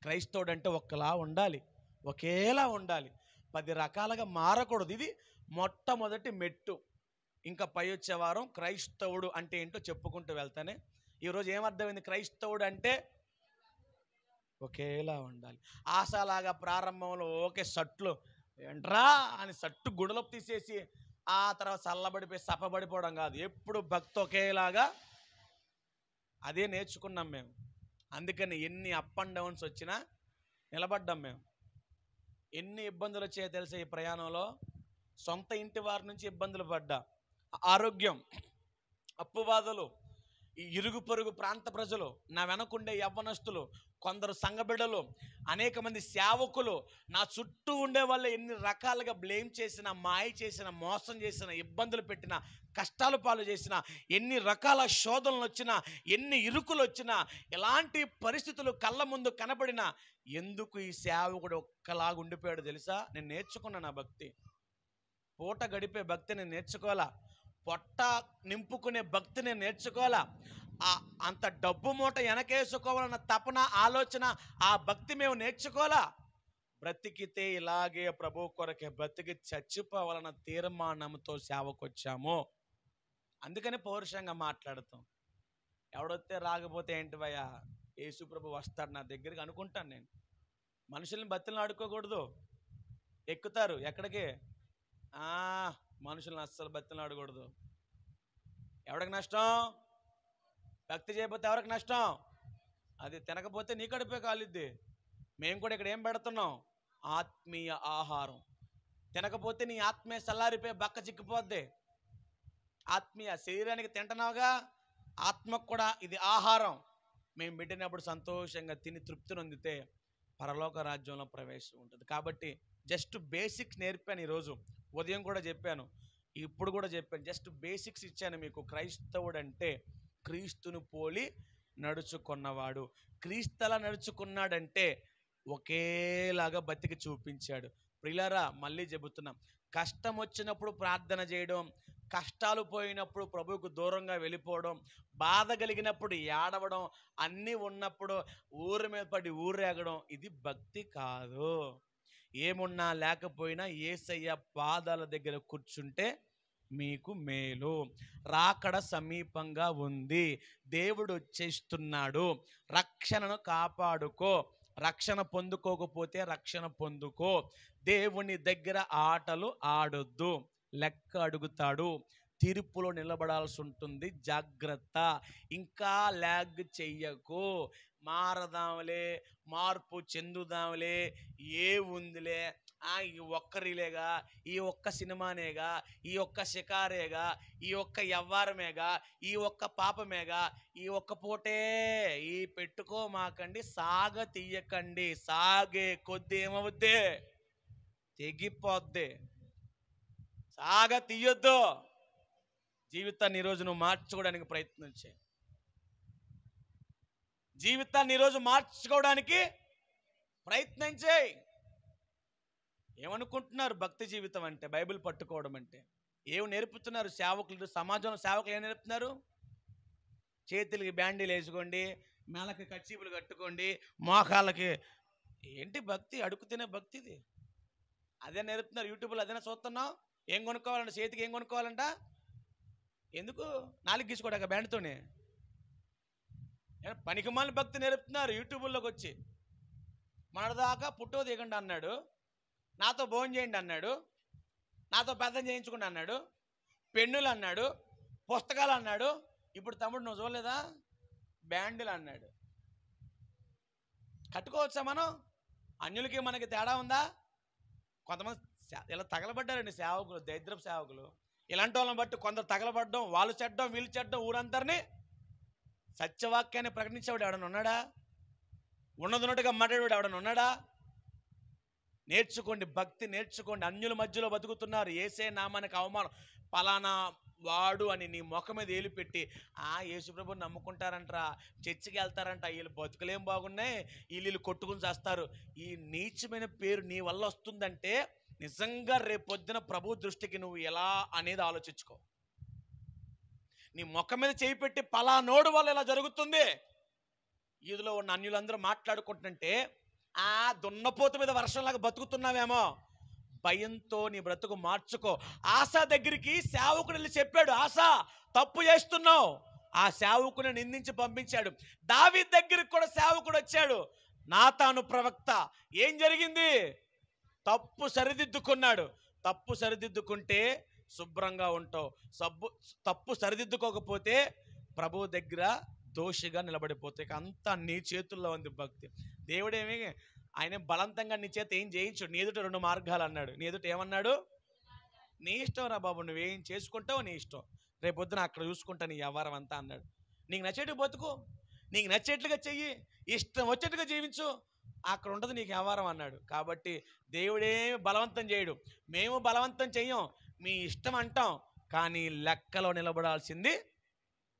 [SPEAKER 1] క్రైస్తవుడు అంటే ఒక్కలా ఉండాలి, ఒకేలా ఉండాలి, 10 రకాలుగా మారకూడదు. ఇది మొట్టమొదటి మెట్టు. ఇంకా పై వచ్చే వారం క్రైస్తవుడు అంటే ఏంటో చెప్పుకుంటూ వెళ్తానే. ఈరోజు ఏమర్థమైంది? క్రైస్తవుడు అంటే ఒకేలా ఉండాలి. ఆశలాగా ప్రారంభంలో ఓకే సట్లు ఏంట్రా అని సట్టు గుడలోపు తీసేసి ఆ తర్వాత చల్లబడిపోయి సపబడిపోవడం కాదు. ఎప్పుడు భక్తి ఒకేలాగా, అదే నేర్చుకున్నాం మేము. అందుకని ఎన్ని అప్ అండ్ డౌన్స్ వచ్చినా నిలబడ్డాం మేము. ఎన్ని ఇబ్బందులు వచ్చాయో తెలిసే ఈ ప్రయాణంలో. సొంత ఇంటి వారి నుంచి ఇబ్బందులు పడ్డా, ఆరోగ్యం, అప్పు బాధలు, ఈ ఇరుగు పొరుగు ప్రాంత ప్రజలు, నా వెనకుండే యవ్వనస్తులు, కొందరు సంఘబిడ్డలు, అనేక మంది సేవకులు, నా చుట్టూ ఉండే వాళ్ళు ఎన్ని రకాలుగా బ్లేమ్ చేసిన, మాయ చేసిన, మోసం చేసిన, ఇబ్బందులు పెట్టిన, కష్టాలు పాలు చేసిన, ఎన్ని రకాల శోధనలు వచ్చినా, ఎన్ని ఇరుకులు వచ్చినా, ఎలాంటి పరిస్థితులు కళ్ళ ముందు కనబడినా, ఎందుకు ఈ సేవకుడు ఒక్కలాగా ఉండిపోయాడు తెలుసా? నేను నేర్చుకున్నా నా భక్తి. పూట గడిపే భక్తి నేను నేర్చుకోవాలా, పొట్ట నింపుకునే భక్తి నేను నేర్చుకోవాలా, అంత డబ్బు మూట వెనకేసుకోవాలన్న తపన, ఆలోచన, ఆ భక్తి మేము నేర్చుకోవాలా. బ్రతికితే ఇలాగే ప్రభు కొరకే బ్రతికి చచ్చిపోవాలన్న తీర్మానంతో సేవకొచ్చాము. అందుకని పౌరుషంగా మాట్లాడతాం. ఎవడొస్తే రాకపోతే ఏంటి భయ్యా, యేసు ప్రభు వస్తాడు నా దగ్గరికి అనుకుంటాను నేను. మనుషుల్ని బతిని ఆడుకోకూడదు. ఎక్కుతారు ఎక్కడికి? మనుషులను అస్సలు బతిని ఆడకూడదు. ఎవరికి నష్టం? భక్తి చేయకపోతే ఎవరికి నష్టం? అది తినకపోతే నీ కడుపే కాలిద్ది. మేము కూడా ఇక్కడ ఏం పెడుతున్నాం? ఆత్మీయ ఆహారం. తినకపోతే నీ ఆత్మీయ చల్లారిపోయి బక్క చిక్కిపోద్ది. ఆత్మీయ శరీరానికి తింటున్నావుగా, ఆత్మకు కూడా ఇది ఆహారం. మేము పెట్టినప్పుడు సంతోషంగా తిని తృప్తి నొందితే పరలోక రాజ్యంలో ప్రవేశం ఉంటుంది. కాబట్టి జస్ట్ బేసిక్స్ నేర్పాను. ఈరోజు ఉదయం కూడా చెప్పాను, ఇప్పుడు కూడా చెప్పాను. జస్ట్ బేసిక్స్ ఇచ్చాను మీకు. క్రైస్తవుడు అంటే క్రీస్తును పోలి నడుచుకున్నవాడు. క్రీస్తులా నడుచుకున్నాడంటే ఒకేలాగా బతికి చూపించాడు. ప్రియులారా, మళ్ళీ చెబుతున్నాం, కష్టం వచ్చినప్పుడు ప్రార్థన చేయడం, కష్టాలు పోయినప్పుడు ప్రభువుకు దూరంగా వెళ్ళిపోవడం, బాధ కలిగినప్పుడు ఏడవడం, అన్నీ ఉన్నప్పుడు ఊరి మీద పడి ఊరేగడం, ఇది భక్తి కాదు. ఏమున్నా లేకపోయినా యేసయ్య పాదాల దగ్గర కూర్చుంటే మీకు మేలు. రాకడ సమీపంగా ఉంది, దేవుడు వచ్చేస్తున్నాడు. రక్షణను కాపాడుకో. రక్షణ పొందుకోకపోతే రక్షణ పొందుకో. దేవుని దగ్గర ఆటలు ఆడొద్దు. లెక్క అడుగుతాడు, తీర్పులో నిలబడాల్సి ఉంటుంది. జాగ్రత్త. ఇంకా ల్యాగ్ చెయ్యకు. మారదాంలే, మార్పు చెందుదాంలే, ఏ ఉందిలే, ఈ ఒక్క రీలేగా, ఈ ఒక్క సినిమానేగా, ఈ ఒక్క షికారేగా, ఈ ఒక్క యవ్వారమేగా, ఈ ఒక్క పాపమేగా, ఈ ఒక్క పూటే ఈ పెట్టుకోమాకండి. సాగ తీయకండి. సాగే కొద్ది ఏమవుద్ది? తెగిపోద్ది. సాగ తీయొద్దు. జీవితాన్ని ఈరోజు నువ్వు మార్చుకోవడానికి ప్రయత్నం చేయి. జీవితాన్ని ఈరోజు మార్చుకోవడానికి ప్రయత్నం చేయి. ఏమనుకుంటున్నారు భక్తి జీవితం అంటే? బైబిల్ పట్టుకోవడం అంటే ఏమి నేర్పుతున్నారు సేవకులు? సమాజంలో సేవకులు ఏం నేర్పుతున్నారు? చేతులకి బ్యాండీలు వేసుకోండి, మేళకి కచ్చీపులు కట్టుకోండి, మోకాళ్ళకి. ఏంటి భక్తి? అడుగు తినే భక్తి ఇది. అదే నేర్పుతున్నారు. యూట్యూబ్లో అదేనా చూస్తున్నావు? ఏం కొనుక్కోవాలంట? చేతికి ఏం కొనుక్కోవాలంట? ఎందుకు? నాలుగు గీసుకోడాక బ్యాండ్తోనే. పనికిమాలిన భక్తి నేర్పుతున్నారు యూట్యూబ్లోకి వచ్చి. మనదాకా పుట్టో దిగండి అన్నాడు, నాతో భోజనం చేయండి అన్నాడు, నాతో పెద్దం చేయించుకోండి అన్నాడు, పెన్నులు అన్నాడు, పుస్తకాలు అన్నాడు. ఇప్పుడు తమ్ముడు నువ్వు చూడలేదా? బ్యాండ్లు అన్నాడు. కట్టుకోవచ్చా మనం? అన్యులకి మనకి తేడా ఉందా? కొంతమంది ఇలా తగలబడ్డారండి సేవకులు, దరిద్రపు సేవకులు. ఇలాంటి వాళ్ళని బట్టి కొందరు తగలబడ్డం, వాళ్ళు చెడ్డం, వీళ్ళు చెడ్డం, ఊరందరినీ. సత్యవాక్యాన్ని ప్రకటించేవాడు ఎవడన్నా ఉన్నాడా? ఉన్నదిన్నట్టుగా మాట్లాడేవాడు ఎవడన్నా ఉన్నాడా? నేర్చుకోండి, భక్తి నేర్చుకోండి. అన్యుల మధ్యలో బతుకుతున్నారు. యేసే నామానికి అవమానం. పలానా వాడు అని నీ ముఖం మీద ఏలు పెట్టి, యేసుప్రభుని నమ్ముకుంటారంటరా, చర్చికి వెళ్తారంట, వీళ్ళు బతుకులేం బాగున్నాయి, వీళ్ళు కొట్టుకుని చేస్తారు. ఈ నీచమైన పేరు నీ వల్ల వస్తుందంటే నిజంగా రేపొద్దున ప్రభు దృష్టికి నువ్వు ఎలా అనేది ఆలోచించుకో. నీ ముఖం మీద చేయి పెట్టి పలానోడు వల్ల ఇలా జరుగుతుంది, ఈదులో ఉన్న అన్యులందరూ మాట్లాడుకుంటుంటే దున్నపోతు మీద వర్షంలాగా బతుకుతున్నావేమో, భయంతో నీ బ్రతుకు మార్చుకో. ఆశా దగ్గరికి సేవకుడు వెళ్ళి చెప్పాడు, ఆశా తప్పు చేస్తున్నావు. ఆ సేవకుని నిందించి పంపించాడు. దావీదు దగ్గరికి కూడా సేవకుడు వచ్చాడు, నాతాను ప్రవక్త. ఏం జరిగింది? తప్పు సరిదిద్దుకున్నాడు. తప్పు సరిదిద్దుకుంటే శుభ్రంగా ఉంటావు. తప్పు సరిదిద్దుకోకపోతే ప్రభువు దగ్గర దోషిగా నిలబడిపోతే. అంతా నీ చేతుల్లో ఉంది భక్తి. దేవుడేమి ఆయన బలవంతంగా నీ చేత ఏం చేయించాడు. నీ ఎదుట 2 మార్గాలు అన్నాడు. నీ ఎదుట ఏమన్నాడు? నీ ఇష్టం రా బాబు, నువ్వేం చేసుకుంటావు నీ ఇష్టం, రేపొద్దున అక్కడ చూసుకుంటా నీ వ్యవహారం అంతా అన్నాడు. నీకు నచ్చేట్టు బతుకు, నీకు నచ్చేట్లుగా చెయ్యి, ఇష్టం వచ్చేట్టుగా జీవించు, అక్కడ ఉంటుంది నీకు వ్యవహారం అన్నాడు. కాబట్టి దేవుడేమి బలవంతం చేయడు, మేము బలవంతం చెయ్యం, మీ ఇష్టం అంటాం, కానీ లెక్కలో నిలబడాల్సింది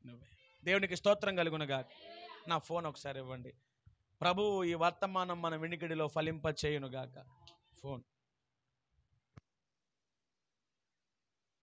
[SPEAKER 1] నువ్వే. దేవునికి స్తోత్రం కలుగునుగా. నా ఫోన్ ఒకసారి ఇవ్వండి. ప్రభువు ఈ వర్తమానం మన వినికిడిలో ఫలింప చేయునుగాక. ఫోన్